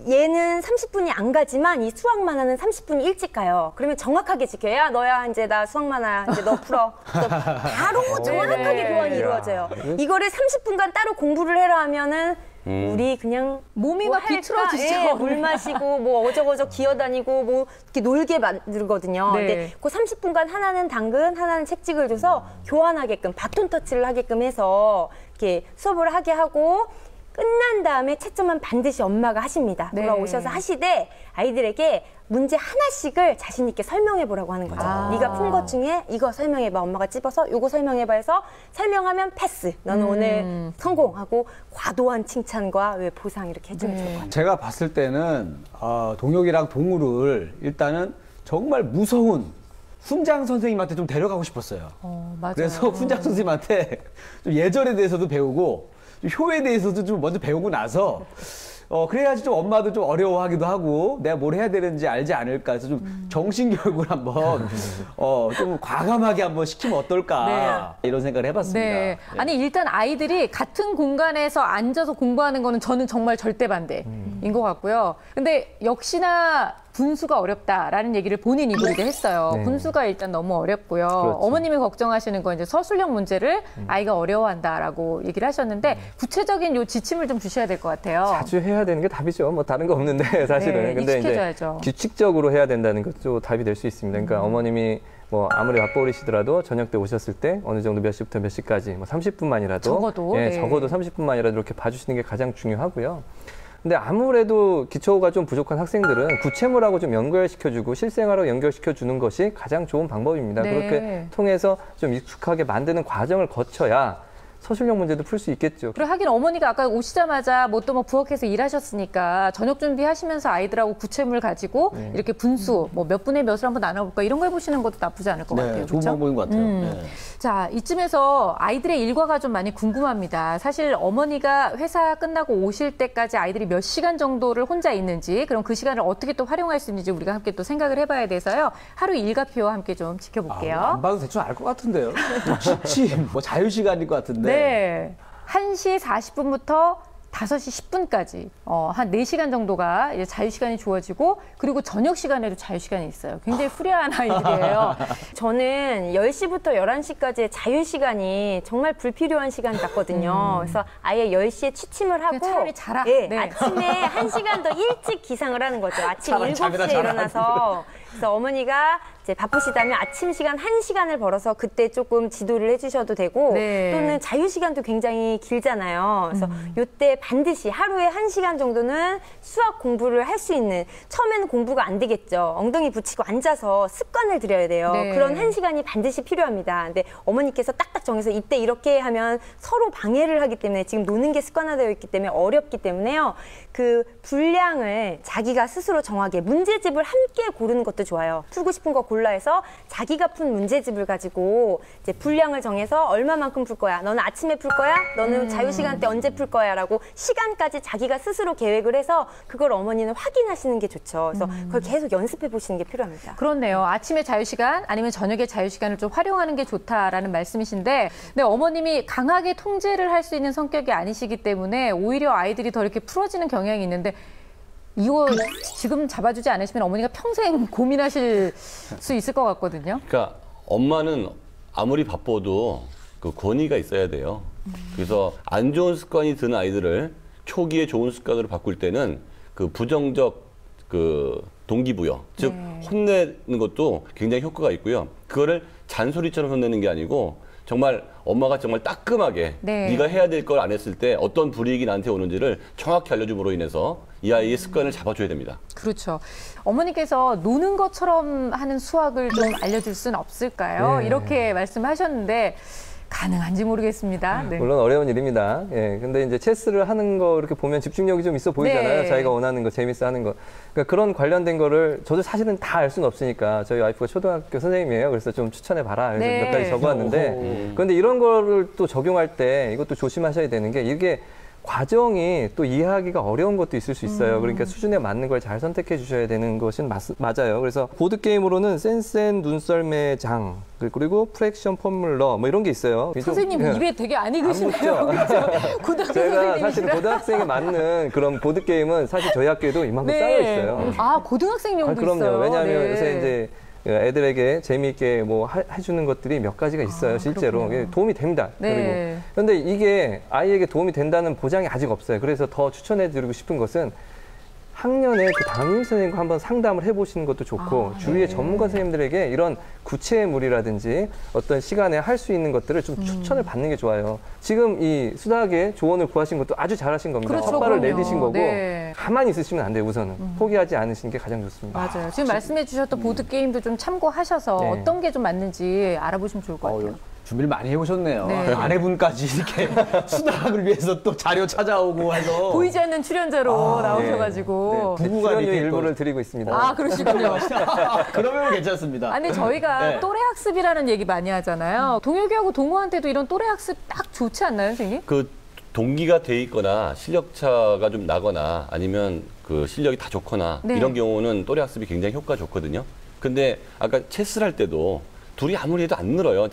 얘는 30분이 안 가지만 이 수학 만화는 30분이 일찍 가요. 그러면 정확하게 지켜야 너야 이제 나 수학 만화 이제 너 풀어. 바로 정확하게 교환이 이루어져요. 이거를 30분간 따로 공부를 해라 하면은 우리 그냥 몸이 뭐 막 비틀어지죠. 물 마시고 뭐 어저저저 기어다니고 뭐 이렇게 놀게 만들거든요. 네. 근데 그 30분간 하나는 당근, 하나는 책찍을 줘서 교환하게끔 바톤 터치를 하게끔 해서 이렇게 수업을 하게 하고 끝난 다음에 채점은 반드시 엄마가 하십니다. 네. 돌아오셔서 하시되 아이들에게 문제 하나씩을 자신 있게 설명해 보라고 하는 거죠. 네가 푼 것 중에 이거 설명해봐. 엄마가 찝어서 이거 설명해봐 해서 설명하면 패스. 너는 오늘 성공하고 과도한 칭찬과 왜 보상 이렇게 해주면 좋을 것 같아요. 제가 봤을 때는 동혁이랑 동우를 일단은 정말 무서운 훈장 선생님한테 좀 데려가고 싶었어요. 맞아요. 그래서 훈장 선생님한테 좀 예절에 대해서도 배우고 좀 효에 대해서도 좀 먼저 배우고 나서 그래야지 좀 엄마도 좀 어려워하기도 하고 내가 뭘 해야 되는지 알지 않을까 해서 좀 정신교육을 한번 좀 과감하게 한번 시키면 어떨까 이런 생각을 해봤습니다. 네. 아니 일단 아이들이 같은 공간에서 앉아서 공부하는 거는 저는 정말 절대 반대인 것 같고요. 근데 역시나 분수가 어렵다라는 얘기를 본인 입으로 했어요. 네. 분수가 일단 너무 어렵고요. 그렇죠. 어머님이 걱정하시는 건 이제 서술형 문제를 아이가 어려워한다라고 얘기를 하셨는데 구체적인 요 지침을 좀 주셔야 될 것 같아요. 자주 해야 되는 게 답이죠. 뭐 다른 거 없는데 사실은. 네, 근데 익숙해져야죠. 이제 규칙적으로 해야 된다는 것도 답이 될 수 있습니다. 그러니까 어머님이 뭐 아무리 맞벌이시더라도 저녁 때 오셨을 때 어느 정도 몇 시부터 몇 시까지 뭐 30분만이라도 적어도 적어도 30분만이라도 이렇게 봐주시는 게 가장 중요하고요. 근데 아무래도 기초가 좀 부족한 학생들은 구체물하고 좀 연결시켜주고 실생활하고 연결시켜주는 것이 가장 좋은 방법입니다. 네. 그렇게 통해서 좀 익숙하게 만드는 과정을 거쳐야 서술형 문제도 풀 수 있겠죠. 그리고 하긴 어머니가 아까 오시자마자 뭐 또 뭐 부엌에서 일하셨으니까 저녁 준비하시면서 아이들하고 구체물 가지고 이렇게 분수 뭐 몇 분의 몇을 한번 나눠볼까 이런 거 해보시는 것도 나쁘지 않을 것 같아요. 좋은 그렇죠? 방법인 것 같아요. 네. 자, 이쯤에서 아이들의 일과가 좀 많이 궁금합니다. 사실 어머니가 회사 끝나고 오실 때까지 아이들이 몇 시간 정도를 혼자 있는지 그럼 그 시간을 어떻게 또 활용할 수 있는지 우리가 함께 또 생각을 해봐야 돼서요. 하루 일과표 함께 좀 지켜볼게요. 안 봐도 대충 알 것 같은데요. 취침, 뭐 자유시간일 것 같은데. 네. 1시 40분부터 5시 10분까지 한 4시간 정도가 이제 자유시간이 주어지고 그리고 저녁 시간에도 자유시간이 있어요. 굉장히 프리한 아이들이에요. 저는 10시부터 11시까지의 자유시간이 정말 불필요한 시간 같거든요. 그래서 아예 10시에 취침을 하고 차라리 자라. 네, 네. 아침에 1시간 더 일찍 기상을 하는 거죠. 아침 차라리 7시에 일어나서. 그래서 어머니가 이제 바쁘시다면 아침 시간 1시간을 벌어서 그때 조금 지도를 해주셔도 되고 네. 또는 자유시간도 굉장히 길잖아요. 그래서 이때 반드시 하루에 1시간 정도는 수학 공부를 할 수 있는 처음에는 공부가 안 되겠죠. 엉덩이 붙이고 앉아서 습관을 들여야 돼요. 네. 그런 1시간이 반드시 필요합니다. 근데 어머니께서 딱딱 정해서 이때 이렇게 하면 서로 방해를 하기 때문에 지금 노는 게 습관화되어 있기 때문에 어렵기 때문에요. 그 분량을 자기가 스스로 정하게 문제집을 함께 고르는 것도 좋아요. 풀고 싶은 거 골라 해서 자기가 푼 문제집을 가지고 이제 분량을 정해서 얼마만큼 풀 거야. 너는 아침에 풀 거야? 너는 자유시간 때 언제 풀 거야? 라고 시간까지 자기가 스스로 계획을 해서 그걸 어머니는 확인하시는 게 좋죠. 그래서 그걸 계속 연습해 보시는 게 필요합니다. 그렇네요. 아침에 자유시간 아니면 저녁에 자유시간을 좀 활용하는 게 좋다라는 말씀이신데 근데 어머님이 강하게 통제를 할 수 있는 성격이 아니시기 때문에 오히려 아이들이 더 이렇게 풀어지는 경향이 있는데 이거 지금 잡아주지 않으시면 어머니가 평생 고민하실 수 있을 것 같거든요. 그러니까 엄마는 아무리 바빠도 그 권위가 있어야 돼요. 그래서 안 좋은 습관이 든 아이들을 초기에 좋은 습관으로 바꿀 때는 그 부정적 그 동기부여, 즉 혼내는 것도 굉장히 효과가 있고요. 그거를 잔소리처럼 혼내는 게 아니고 정말 엄마가 정말 따끔하게 네가 해야 될 걸 안 했을 때 어떤 불이익이 나한테 오는지를 정확히 알려줌으로 인해서 이 아이의 습관을 잡아줘야 됩니다. 그렇죠. 어머니께서 노는 것처럼 하는 수학을 좀 알려줄 수는 없을까요? 네. 이렇게 말씀하셨는데 가능한지 모르겠습니다. 네. 물론 어려운 일입니다. 예. 근데 이제 체스를 하는 거 이렇게 보면 집중력이 좀 있어 보이잖아요. 네. 자기가 원하는 거, 재밌어 하는 거. 그러니까 그런 관련된 거를 저도 사실은 다 알 수는 없으니까 저희 와이프가 초등학교 선생님이에요. 그래서 좀 추천해 봐라. 그래서 네. 몇 가지 적어왔는데 그런데 이런 거를 또 적용할 때 이것도 조심하셔야 되는 게 이게 과정이 또 이해하기가 어려운 것도 있을 수 있어요. 그러니까 수준에 맞는 걸 잘 선택해 주셔야 되는 것은 맞아요. 그래서 보드게임으로는 센센 눈썰매 장, 그리고 프랙션 폼물러 뭐 이런 게 있어요. 선생님 좀, 입에 되게 안 익으시네요. 그렇죠? 제가 사실 고등학생에 맞는 그런 보드게임은 사실 저희 학교에도 이만큼 쌓여 있어요. 아, 고등학생용도 그럼요. 있어요? 왜냐하면 네. 요새 이제 애들에게 재미있게 뭐 해주는 것들이 몇 가지가 있어요. 실제로. 그렇군요. 도움이 됩니다. 네. 그런데 이게 아이에게 도움이 된다는 보장이 아직 없어요. 그래서 더 추천해드리고 싶은 것은 학년에 그 담임 선생님과 한번 상담을 해보시는 것도 좋고 주위의 전문가 선생님들에게 이런 구체물이라든지 어떤 시간에 할 수 있는 것들을 좀 추천을 받는 게 좋아요. 지금 이 수다학의 조언을 구하신 것도 아주 잘하신 겁니다. 그렇죠, 첫발을 그럼요. 내디신 거고 네. 가만히 있으시면 안 돼요. 우선은 포기하지 않으시는 게 가장 좋습니다. 맞아요. 지금 말씀해 주셨던 보드게임도 좀 참고하셔서 네. 어떤 게 좀 맞는지 알아보시면 좋을 것 같아요. 준비를 많이 해오셨네요. 네. 아내분까지 이렇게 수다학을 위해서 또 자료 찾아오고 해서 보이지 않는 출연자로 나오셔가지고. 부부가 출연료 이렇게 일부를 드리고 있습니다. 아, 그러시군요. 그러면 괜찮습니다. 아니, 저희가 네. 또래 학습이라는 얘기 많이 하잖아요. 동혁이하고 동호한테도 이런 또래 학습 딱 좋지 않나요, 선생님? 그 동기가 돼 있거나 실력차가 좀 나거나 아니면 그 실력이 다 좋거나 네. 이런 경우는 또래 학습이 굉장히 효과 좋거든요. 근데 아까 체스를 할 때도 둘이 아무리 해도 안 늘어요.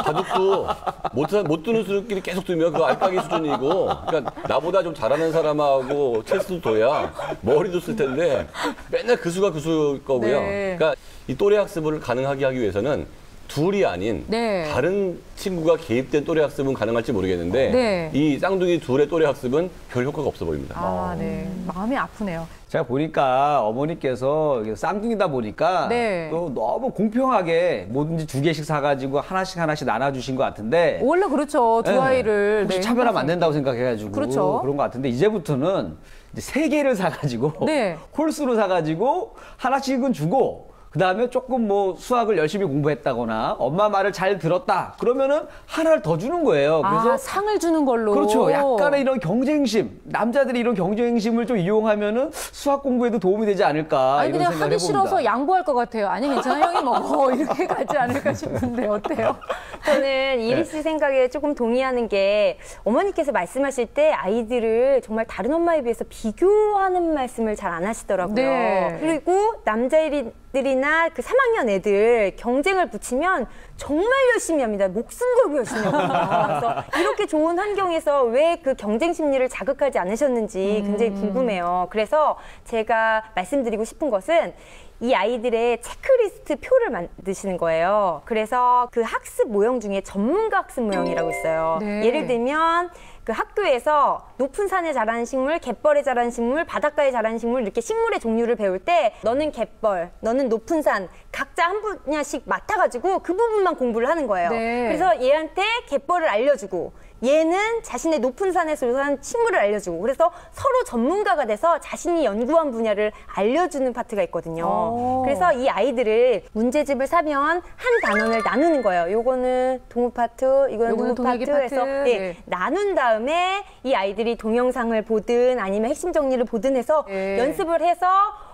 바둑도 못 두는 수준끼리 계속 두면 그거 알까기 수준이고, 그러니까 나보다 좀 잘하는 사람하고 체스도 둬야 머리도 쓸 텐데 맨날 그 수가 그 수일 거고요. 네. 그러니까 이 또래 학습을 가능하게 하기 위해서는 둘이 아닌 네. 다른 친구가 개입된 또래 학습은 가능할지 모르겠는데 네. 이 쌍둥이 둘의 또래 학습은 별 효과가 없어 보입니다. 아, 네. 마음이 아프네요. 제가 보니까 어머니께서 쌍둥이다 보니까 네. 또 너무 공평하게 뭐든지 2개씩 사가지고 하나씩 나눠주신 것 같은데 원래 그렇죠. 두 네. 아이를. 혹시 네, 차별하면 안 된다고 생각해가지고 그렇죠. 그런 것 같은데 이제부터는 이제 3개를 사가지고 네. 홀수로 사가지고 하나씩은 주고 그 다음에 조금 뭐 수학을 열심히 공부했다거나 엄마 말을 잘 들었다 그러면은 하나를 더 주는 거예요. 그래서 상을 주는 걸로. 그렇죠. 약간의 이런 경쟁심, 남자들이 이런 경쟁심을 좀 이용하면은 수학 공부에도 도움이 되지 않을까 아니, 이런 그냥 생각을 하기 해봅니다. 싫어서 양보할 것 같아요. 아니, 괜찮아, 형이 먹어. 이렇게 가지 않을까 싶은데, 어때요? 저는 이리 씨 생각에 조금 동의하는 게 어머니께서 말씀하실 때 아이들을 정말 다른 엄마에 비해서 비교하는 말씀을 잘 안 하시더라고요. 네. 그리고 남자애들이나 그 3학년 애들 경쟁을 붙이면 정말 열심히 합니다. 목숨 걸고 열심히 하거든요. 그래서 이렇게 좋은 환경에서 왜 그 경쟁 심리를 자극하지 않으셨는지 굉장히 궁금해요. 그래서 제가 말씀드리고 싶은 것은 이 아이들의 체크리스트 표를 만드시는 거예요. 그래서 그 학습 모형 중에 전문가 학습 모형이라고 있어요. 네. 예를 들면 그 학교에서 높은 산에 자라는 식물, 갯벌에 자라는 식물, 바닷가에 자라는 식물 이렇게 식물의 종류를 배울 때 너는 갯벌, 너는 높은 산 각자 한 분야씩 맡아가지고 그 부분만 공부를 하는 거예요. 네. 그래서 얘한테 갯벌을 알려주고 얘는 자신의 높은 산에서 자란 식물을 알려주고 그래서 서로 전문가가 돼서 자신이 연구한 분야를 알려주는 파트가 있거든요. 그래서 이 아이들을 문제집을 사면 한 단원을 나누는 거예요. 요거는 동호 파트, 이거는 누구 동혁이 파트 해서 파트. 예, 네. 나눈 다음에 이 아이들이 동영상을 보든 아니면 핵심 정리를 보든 해서 네. 연습을 해서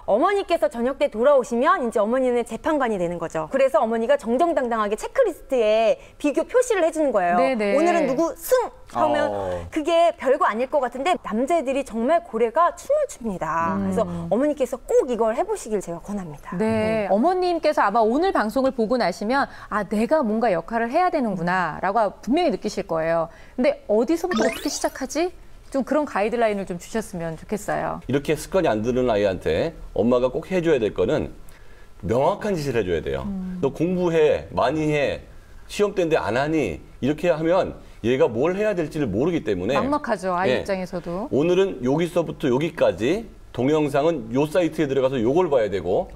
어머니께서 저녁 때 돌아오시면 이제 어머니는 재판관이 되는 거죠. 그래서 어머니가 정정당당하게 체크리스트에 비교 표시를 해주는 거예요. 네네. 오늘은 누구 승! 하면 그게 별거 아닐 것 같은데 남자애들이 정말 고래가 춤을 춥니다. 그래서 어머니께서 꼭 이걸 해보시길 제가 권합니다. 네. 어머님께서 아마 오늘 방송을 보고 나시면 아, 내가 뭔가 역할을 해야 되는구나 라고 분명히 느끼실 거예요. 근데 어디서부터 어떻게 시작하지? 좀 그런 가이드라인을 좀 주셨으면 좋겠어요. 이렇게 습관이 안 드는 아이한테 엄마가 꼭 해줘야 될 거는 명확한 짓을 해줘야 돼요. 너 공부해, 많이 해, 시험 때인데 안 하니? 이렇게 하면 얘가 뭘 해야 될지를 모르기 때문에 막막하죠, 아이 예, 입장에서도. 오늘은 여기서부터 여기까지 동영상은 요 사이트에 들어가서 요걸 봐야 되고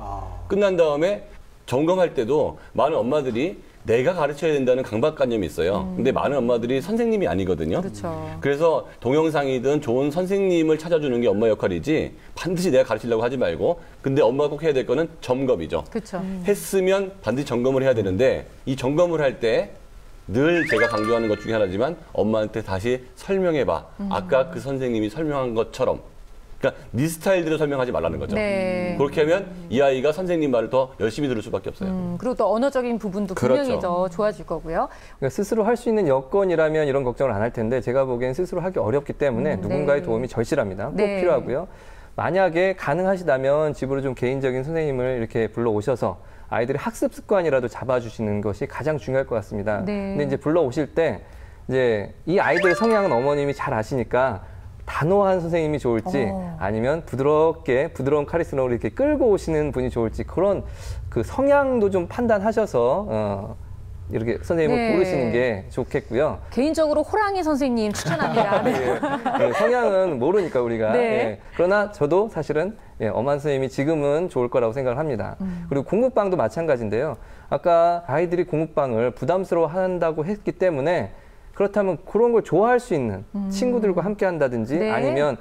끝난 다음에 점검할 때도 많은 엄마들이 내가 가르쳐야 된다는 강박관념이 있어요. 근데 많은 엄마들이 선생님이 아니거든요. 그렇죠. 그래서 동영상이든 좋은 선생님을 찾아주는 게 엄마 역할이지 반드시 내가 가르치려고 하지 말고 근데 엄마가 꼭 해야 될 거는 점검이죠. 그렇죠. 했으면 반드시 점검을 해야 되는데 이 점검을 할 때 늘 제가 강조하는 것 중에 하나지만 엄마한테 다시 설명해봐. 아까 그 선생님이 설명한 것처럼. 그러니까 네 스타일대로 설명하지 말라는 거죠. 네. 그렇게 하면 이 아이가 선생님 말을 더 열심히 들을 수밖에 없어요. 그리고 또 언어적인 부분도 분명히 그렇죠. 더 좋아질 거고요. 그러니까 스스로 할 수 있는 여건이라면 이런 걱정을 안 할 텐데 제가 보기엔 스스로 하기 어렵기 때문에 누군가의 도움이 절실합니다. 꼭 네. 필요하고요. 만약에 가능하시다면 집으로 좀 개인적인 선생님을 이렇게 불러오셔서 아이들의 학습 습관이라도 잡아주시는 것이 가장 중요할 것 같습니다. 네. 근데 이제 불러오실 때 이제 이 아이들의 성향은 어머님이 잘 아시니까 단호한 선생님이 좋을지 아니면 부드러운 카리스마로 이렇게 끌고 오시는 분이 좋을지 그런 그 성향도 좀 판단하셔서 이렇게 선생님을 네. 고르시는 게 좋겠고요. 개인적으로 호랑이 선생님 추천합니다. 네. 네, 성향은 모르니까 우리가. 네. 예. 그러나 저도 사실은 엄한 선생님이 지금은 좋을 거라고 생각을 합니다. 그리고 공부방도 마찬가지인데요. 아까 아이들이 공부방을 부담스러워 한다고 했기 때문에 그렇다면 그런 걸 좋아할 수 있는 친구들과 함께 한다든지 네. 아니면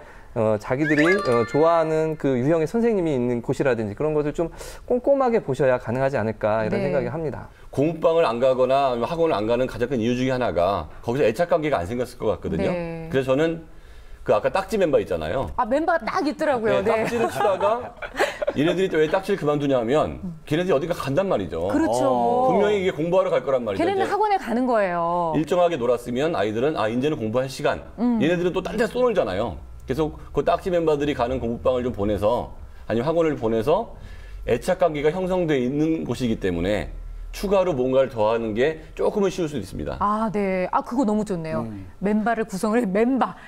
자기들이 좋아하는 그 유형의 선생님이 있는 곳이라든지 그런 것을 좀 꼼꼼하게 보셔야 가능하지 않을까 이런 네. 생각이 합니다. 공부방을 안 가거나 아니면 학원을 안 가는 가장 큰 이유 중에 하나가 거기서 애착 관계가 안 생겼을 것 같거든요. 네. 그래서 저는 그 아까 딱지 멤버 있잖아요. 아, 멤버가 딱 있더라고요. 네. 딱지를 치다가 얘네들이 또 왜 딱지를 그만두냐면 걔네들이 어디가 간단 말이죠. 그렇죠. 분명히 이게 공부하러 갈 거란 말이죠. 걔네는 이제 학원에 가는 거예요. 일정하게 놀았으면 아이들은 이제는 공부할 시간. 얘네들은 또 딴 데 쏘놀잖아요. 그래서 그 딱지 멤버들이 가는 공부방을 좀 보내서 아니면 학원을 보내서 애착 관계가 형성돼 있는 곳이기 때문에 추가로 뭔가를 더하는 게 조금은 쉬울 수 있습니다. 아, 네. 아, 그거 너무 좋네요. 멤버를 구성을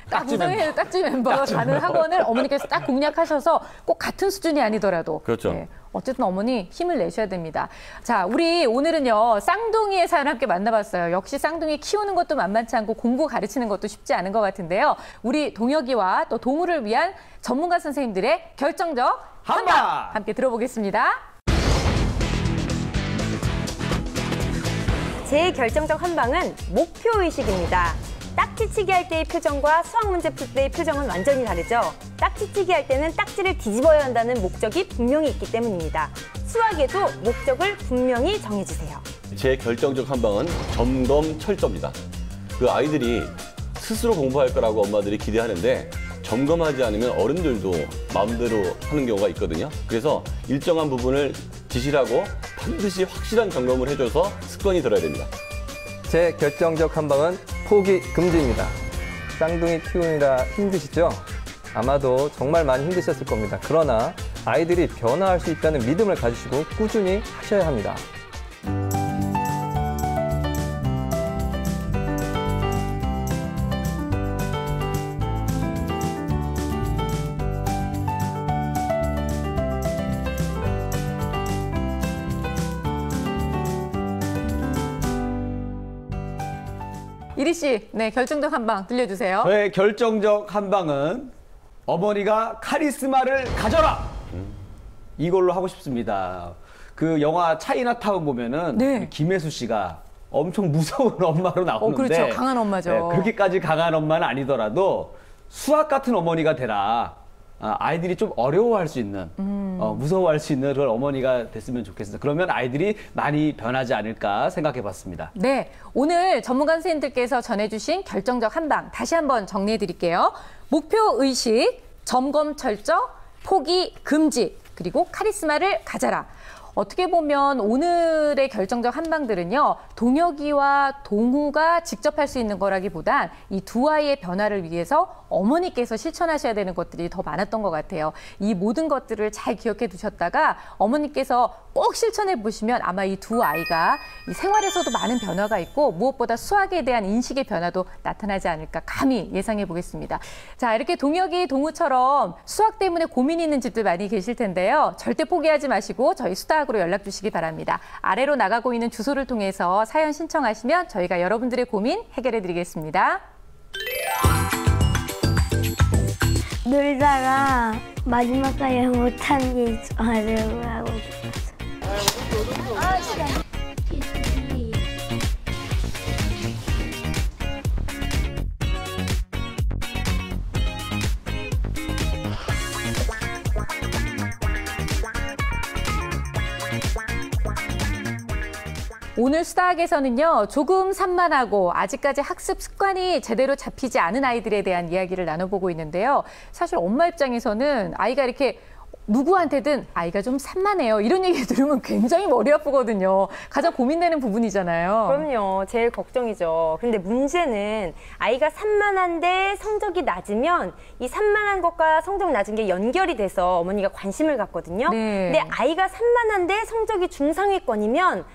딱 구성해서 딱지 멤버가 가는 학원을 어머니께서 딱 공략하셔서 꼭 같은 수준이 아니더라도. 그렇죠. 네. 어쨌든 어머니 힘을 내셔야 됩니다. 자, 우리 오늘은요, 쌍둥이의 사연 함께 만나봤어요. 역시 쌍둥이 키우는 것도 만만치 않고 공부 가르치는 것도 쉽지 않은 것 같은데요. 우리 동혁이와 또 동우를 위한 전문가 선생님들의 결정적 한방 함께 들어보겠습니다. 제 결정적 한방은 목표의식입니다. 딱지치기 할 때의 표정과 수학 문제 풀 때의 표정은 완전히 다르죠. 딱지치기 할 때는 딱지를 뒤집어야 한다는 목적이 분명히 있기 때문입니다. 수학에도 목적을 분명히 정해주세요. 제 결정적 한방은 점검 철저입니다. 그 아이들이 스스로 공부할 거라고 엄마들이 기대하는데 점검하지 않으면 어른들도 마음대로 하는 경우가 있거든요. 그래서 일정한 부분을 지시를 하고 반드시 확실한 점검을 해줘서 습관이 들어야 됩니다. 제 결정적 한방은 포기 금지입니다. 쌍둥이 키우느라 힘드시죠? 아마도 정말 많이 힘드셨을 겁니다. 그러나 아이들이 변화할 수 있다는 믿음을 가지시고 꾸준히 하셔야 합니다. 이리 씨, 네, 결정적 한방 들려주세요. 저의 결정적 한방은 어머니가 카리스마를 가져라! 이걸로 하고 싶습니다. 그 영화 차이나타운 보면은 네. 김혜수 씨가 엄청 무서운 엄마로 나오는데 그렇죠. 강한 엄마죠. 네, 그렇게까지 강한 엄마는 아니더라도 수학 같은 어머니가 되라. 아이들이 좀 어려워할 수 있는, 무서워할 수 있는 그런 어머니가 됐으면 좋겠습니다. 그러면 아이들이 많이 변하지 않을까 생각해봤습니다. 네, 오늘 전문가 선생님들께서 전해주신 결정적 한방 다시 한번 정리해드릴게요. 목표의식, 점검 철저, 포기 금지, 그리고 카리스마를 가져라. 어떻게 보면 오늘의 결정적 한방들은요, 동혁이와 동우가 직접 할 수 있는 거라기보단 이 두 아이의 변화를 위해서 어머니께서 실천하셔야 되는 것들이 더 많았던 것 같아요. 이 모든 것들을 잘 기억해 두셨다가 어머니께서 꼭 실천해 보시면 아마 이 두 아이가 이 생활에서도 많은 변화가 있고 무엇보다 수학에 대한 인식의 변화도 나타나지 않을까 감히 예상해 보겠습니다. 자, 이렇게 동혁이, 동우처럼 수학 때문에 고민이 있는 집들 많이 계실 텐데요. 절대 포기하지 마시고 저희 수다학으로 연락 주시기 바랍니다. 아래로 나가고 있는 주소를 통해서 사연 신청하시면 저희가 여러분들의 고민 해결해 드리겠습니다. 놀다가 마지막까지 못한 게 있어가지고 하고 싶었어. 오늘 수다학에서는요, 조금 산만하고 아직까지 학습 습관이 제대로 잡히지 않은 아이들에 대한 이야기를 나눠보고 있는데요. 사실 엄마 입장에서는 아이가 이렇게 누구한테든 아이가 좀 산만해요, 이런 얘기 들으면 굉장히 머리 아프거든요. 가장 고민되는 부분이잖아요. 그럼요. 제일 걱정이죠. 근데 문제는 아이가 산만한데 성적이 낮으면 이 산만한 것과 성적 낮은 게 연결이 돼서 어머니가 관심을 갖거든요. 네. 근데 아이가 산만한데 성적이 중상위권이면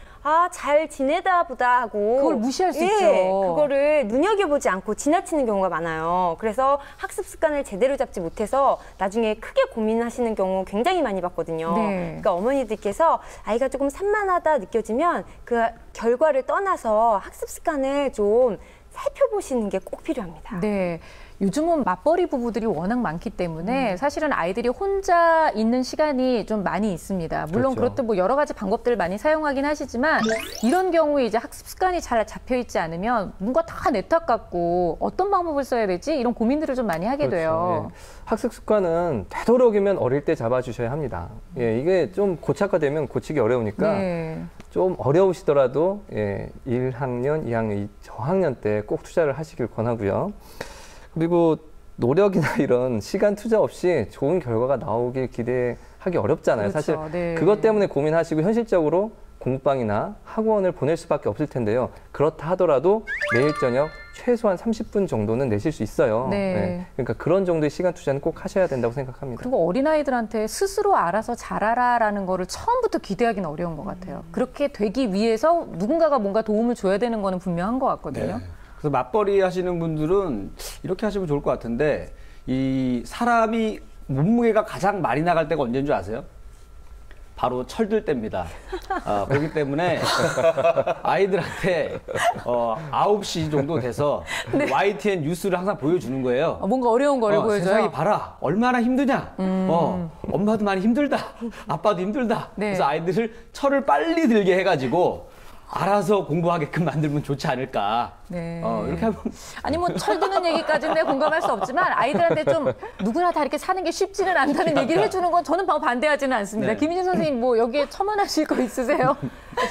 잘 지내다 보다 하고 그걸 무시할 수 있죠. 그거를 눈여겨보지 않고 지나치는 경우가 많아요. 그래서 학습 습관을 제대로 잡지 못해서 나중에 크게 고민하시는 경우 굉장히 많이 봤거든요. 네. 그러니까 어머니들께서 아이가 조금 산만하다 느껴지면 그 결과를 떠나서 학습 습관을 좀 살펴보시는 게 꼭 필요합니다. 네. 요즘은 맞벌이 부부들이 워낙 많기 때문에 사실은 아이들이 혼자 있는 시간이 좀 많이 있습니다. 물론 그렇죠. 그렇듯 뭐 여러 가지 방법들을 많이 사용하긴 하시지만 이런 경우에 이제 학습 습관이 잘 잡혀 있지 않으면 뭔가 다 내 탓 같고 어떤 방법을 써야 될지 이런 고민들을 좀 많이 하게 돼요. 예. 학습 습관은 되도록이면 어릴 때 잡아주셔야 합니다. 예, 이게 좀 고착화되면 고치기 어려우니까 네. 좀 어려우시더라도 1학년, 2학년, 저학년 때 꼭 투자를 하시길 권하고요. 그리고 노력이나 이런 시간 투자 없이 좋은 결과가 나오길 기대하기 어렵잖아요. 그렇죠. 사실 네. 그것 때문에 고민하시고 현실적으로 공부방이나 학원을 보낼 수밖에 없을 텐데요. 그렇다 하더라도 매일 저녁 최소한 30분 정도는 내실 수 있어요. 네. 그러니까 그런 정도의 시간 투자는 꼭 하셔야 된다고 생각합니다. 그리고 어린아이들한테 스스로 알아서 잘하라라는 거를 처음부터 기대하기는 어려운 것 같아요. 그렇게 되기 위해서 누군가가 뭔가 도움을 줘야 되는 거는 분명한 것 같거든요. 네. 그래서 맞벌이 하시는 분들은 이렇게 하시면 좋을 것 같은데, 이 사람이 몸무게가 가장 많이 나갈 때가 언제인 줄 아세요? 바로 철들 때입니다. 그렇기 때문에 아이들한테 9시 정도 돼서 네. YTN 뉴스를 항상 보여주는 거예요. 뭔가 어려운 거를 보여줘요. 세상이 봐라, 얼마나 힘드냐. 엄마도 많이 힘들다, 아빠도 힘들다. 네. 그래서 아이들을 철을 빨리 들게 해가지고 알아서 공부하게끔 만들면 좋지 않을까. 네. 이렇게 하면. 아니, 뭐, 철드는 얘기까지는 내가 공감할 수 없지만 아이들한테 좀 누구나 다 이렇게 사는 게 쉽지는 않다는 얘기를 해주는 건 저는 반대하지는 않습니다. 네. 김희진 선생님, 뭐, 여기에 첨언하실 거 있으세요?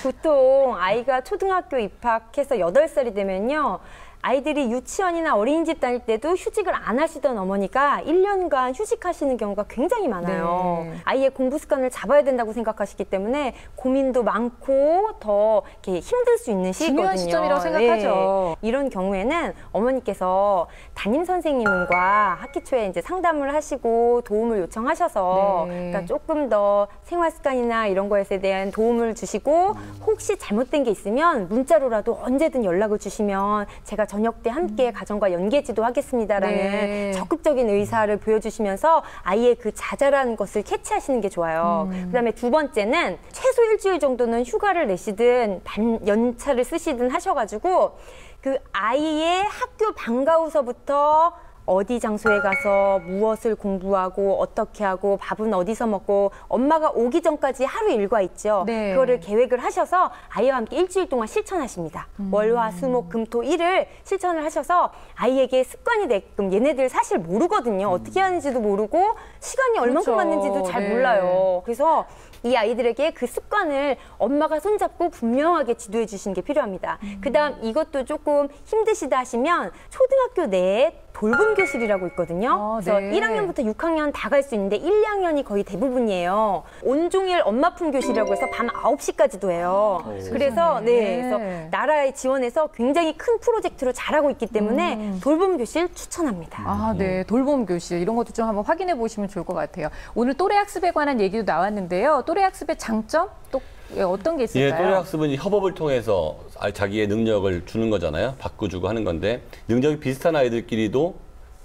보통 아이가 초등학교 입학해서 8살이 되면요. 아이들이 유치원이나 어린이집 다닐 때도 휴직을 안 하시던 어머니가 1년간 휴직하시는 경우가 굉장히 많아요. 네. 아이의 공부 습관을 잡아야 된다고 생각하시기 때문에 고민도 많고 더 이렇게 힘들 수 있는 시기거든요. 중요한 시점이라고 생각하죠. 네. 이런 경우에는 어머니께서 담임 선생님과 학기 초에 이제 상담을 하시고 도움을 요청하셔서 네. 그러니까 조금 더 생활 습관이나 이런 거에 대한 도움을 주시고 혹시 잘못된 게 있으면 문자로라도 언제든 연락을 주시면 제가 저녁 때 함께 가정과 연계지도 하겠습니다라는 네. 적극적인 의사를 보여주시면서 아이의 그 자잘한 것을 캐치하시는 게 좋아요. 그다음에 두 번째는 최소 일주일 정도는 휴가를 내시든 연차를 쓰시든 하셔가지고 그 아이의 학교 방과 후서부터 어디 장소에 가서 무엇을 공부하고 어떻게 하고 밥은 어디서 먹고 엄마가 오기 전까지 하루 일과 있죠. 네. 그거를 계획을 하셔서 아이와 함께 일주일 동안 실천하십니다. 월, 화, 수, 목, 금, 토, 일을 실천을 하셔서 아이에게 습관이 되게끔 얘네들 사실 모르거든요. 어떻게 하는지도 모르고 시간이 얼만큼 그렇죠. 맞는지도 잘 네. 몰라요. 그래서 이 아이들에게 그 습관을 엄마가 손잡고 분명하게 지도해 주시는 게 필요합니다. 그다음 이것도 조금 힘드시다 하시면 초등학교 내에 돌봄 교실이라고 있거든요. 그래서 네. 1학년부터 6학년 다 갈 수 있는데 1, 2학년이 거의 대부분이에요. 온종일 엄마품 교실이라고 해서 밤 9시까지도 해요. 그래서 그래서 나라의 지원해서 굉장히 큰 프로젝트로 잘하고 있기 때문에 돌봄 교실 추천합니다. 아, 네. 돌봄 교실. 이런 것도 좀 한번 확인해 보시면 좋을 것 같아요. 오늘 또래 학습에 관한 얘기도 나왔는데요. 또래 학습의 장점? 또 어떤 게 있을까요? 예, 또래 학습은 협업을 통해서 자기의 능력을 주는 거잖아요. 바꿔주고 하는 건데 능력이 비슷한 아이들끼리도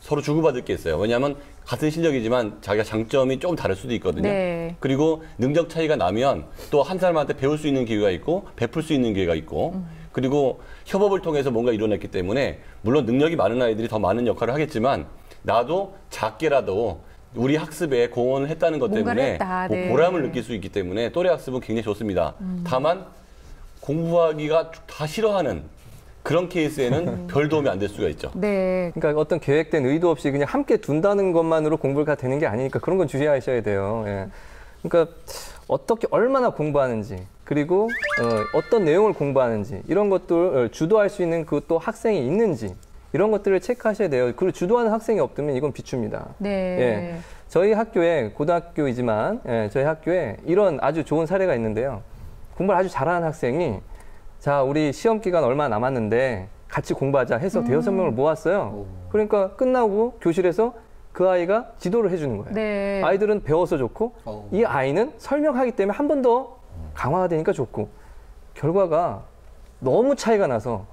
서로 주고받을 게 있어요. 왜냐하면 같은 실력이지만 자기가 장점이 조금 다를 수도 있거든요. 네. 그리고 능력 차이가 나면 또 한 사람한테 배울 수 있는 기회가 있고 베풀 수 있는 기회가 있고 그리고 협업을 통해서 뭔가 이뤄냈기 때문에 물론 능력이 많은 아이들이 더 많은 역할을 하겠지만 나도 작게라도 우리 학습에 공헌을 했다는 것 때문에 했다, 네. 보람을 느낄 수 있기 때문에 또래 학습은 굉장히 좋습니다. 다만 공부하기가 다 싫어하는 그런 케이스에는 별 도움이 안 될 수가 있죠. 네. 그러니까 어떤 계획된 의도 없이 그냥 함께 둔다는 것만으로 공부가 되는 게 아니니까 그런 건 주의하셔야 돼요. 예. 그러니까 어떻게 얼마나 공부하는지 그리고 어떤 내용을 공부하는지 이런 것들을 주도할 수 있는 그 또 학생이 있는지 이런 것들을 체크하셔야 돼요. 그리고 주도하는 학생이 없다면 이건 비춥니다. 네. 예. 저희 학교에 고등학교이지만 저희 학교에 이런 아주 좋은 사례가 있는데요. 공부를 아주 잘하는 학생이 자 우리 시험 기간 얼마 남았는데 같이 공부하자 해서 대여섯 명을 모았어요. 그러니까 끝나고 교실에서 그 아이가 지도를 해주는 거예요. 네. 아이들은 배워서 좋고 이 아이는 설명하기 때문에 한 번 더 강화가 되니까 좋고 결과가 너무 차이가 나서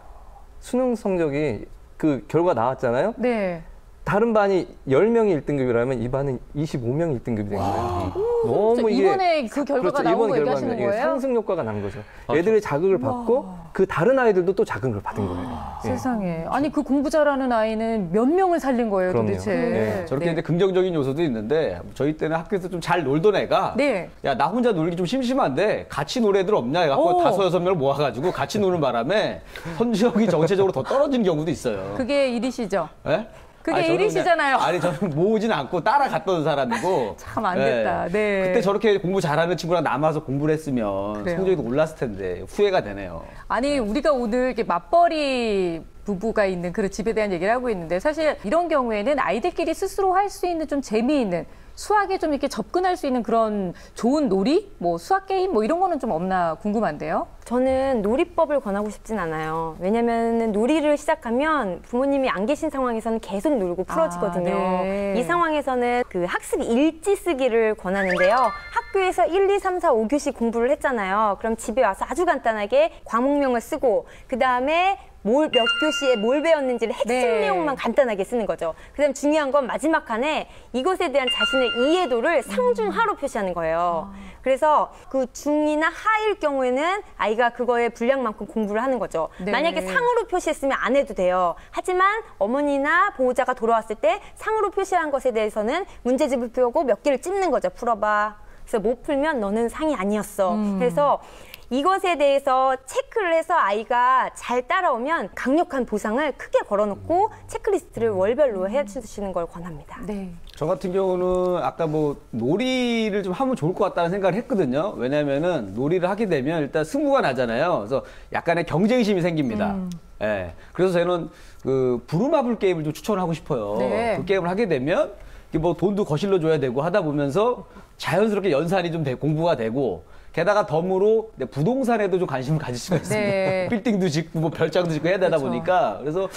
수능 성적이 그 결과 나왔잖아요. 네. 다른 반이 10명이 1등급이라면 이 반은 25명이 1등급이 된 거예요. 너무 이번에 그 결과가 그렇죠. 나온 거 이번 얘기하시는 결과는 거예요? 상승 효과가 난 거죠. 애들이 자극을 받고 그 다른 아이들도 또 자극을 받은 거예요. 세상에. 아니 그 공부 잘하는 아이는 몇 명을 살린 거예요, 그럼요. 도대체. 네, 저렇게 네. 이제 긍정적인 요소도 있는데 저희 때는 학교에서 좀 잘 놀던 애가 네. 야, 나 혼자 놀기 좀 심심한데 같이 놀 애들 없냐 해갖고 5, 6명을 모아가지고 같이 노는 바람에 성적이 전체적으로 더 떨어지는 경우도 있어요. 그게 일이시죠? 네? 그게 아니, 저는 일이시잖아요. 아니 저는 모으진 않고 따라갔던 사람이고 참 안 됐다. 네. 그때 저렇게 공부 잘하는 친구랑 남아서 공부를 했으면 그래요. 성적이 더 올랐을 텐데 후회가 되네요. 아니 우리가 오늘 이렇게 맞벌이 부부가 있는 그런 집에 대한 얘기를 하고 있는데 사실 이런 경우에는 아이들끼리 스스로 할 수 있는 좀 재미있는 수학에 좀 이렇게 접근할 수 있는 그런 좋은 놀이, 뭐 수학 게임 뭐 이런 거는 좀 없나 궁금한데요. 저는 놀이법을 권하고 싶진 않아요. 왜냐면 놀이를 시작하면 부모님이 안 계신 상황에서는 계속 놀고 풀어지거든요. 네. 이 상황에서는 그 학습 일지 쓰기를 권하는데요. 학교에서 1, 2, 3, 4, 5교시 공부를 했잖아요. 그럼 집에 와서 아주 간단하게 과목명을 쓰고 그다음에 몇 교시에 뭘 배웠는지를 핵심 내용만 간단하게 쓰는 거죠. 그다음 중요한 건 마지막 칸에 이것에 대한 자신의 이해도를 상중하로 표시하는 거예요. 그래서 그 중이나 하일 경우에는 아이가 그거의 분량만큼 공부를 하는 거죠. 네. 만약에 상으로 표시했으면 안 해도 돼요. 하지만 어머니나 보호자가 돌아왔을 때 상으로 표시한 것에 대해서는 문제집을 펴고 몇 개를 찝는 거죠. 풀어봐. 그래서 못 풀면 너는 상이 아니었어. 그래서 이것에 대해서 체크를 해서 아이가 잘 따라오면 강력한 보상을 크게 걸어놓고 체크리스트를 월별로 해주시는 걸 권합니다. 네. 저 같은 경우는 아까 뭐 놀이를 좀 하면 좋을 것 같다는 생각을 했거든요. 왜냐면은 놀이를 하게 되면 일단 승부가 나잖아요. 그래서 약간의 경쟁심이 생깁니다. 예. 그래서 저는 그 부루마블 게임을 좀 추천하고 싶어요. 네. 그 게임을 하게 되면 뭐 돈도 거실러 줘야 되고 하다 보면서 자연스럽게 연산이 좀 공부가 되고 게다가 덤으로 부동산에도 좀 관심을 가질 수가 있습니다. 네. 빌딩도 짓고 뭐 별장도 짓고 해야 되다 그렇죠. 보니까 그래서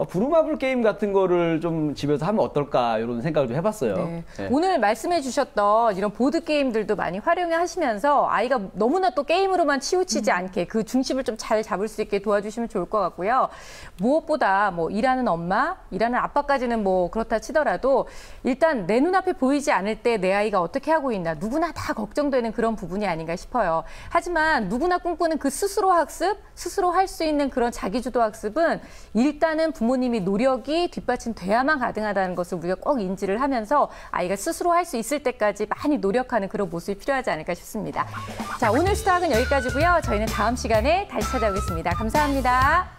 부루마블 게임 같은 거를 좀 집에서 하면 어떨까 이런 생각을 좀 해봤어요. 네. 네. 오늘 말씀해 주셨던 이런 보드 게임들도 많이 활용해 하시면서 아이가 너무나 또 게임으로만 치우치지 않게 그 중심을 좀 잘 잡을 수 있게 도와주시면 좋을 것 같고요. 무엇보다 뭐 일하는 엄마, 일하는 아빠까지는 뭐 그렇다 치더라도 일단 내 눈앞에 보이지 않을 때 내 아이가 어떻게 하고 있나 누구나 다 걱정되는 그런 부분이 아닌가 싶어요. 하지만 누구나 꿈꾸는 그 스스로 학습, 스스로 할 수 있는 그런 자기주도 학습은 일단은 부모님이 노력이 뒷받침돼야만 가능하다는 것을 우리가 꼭 인지를 하면서 아이가 스스로 할 수 있을 때까지 많이 노력하는 그런 모습이 필요하지 않을까 싶습니다. 자, 오늘 수다학은 여기까지고요. 저희는 다음 시간에 다시 찾아오겠습니다. 감사합니다.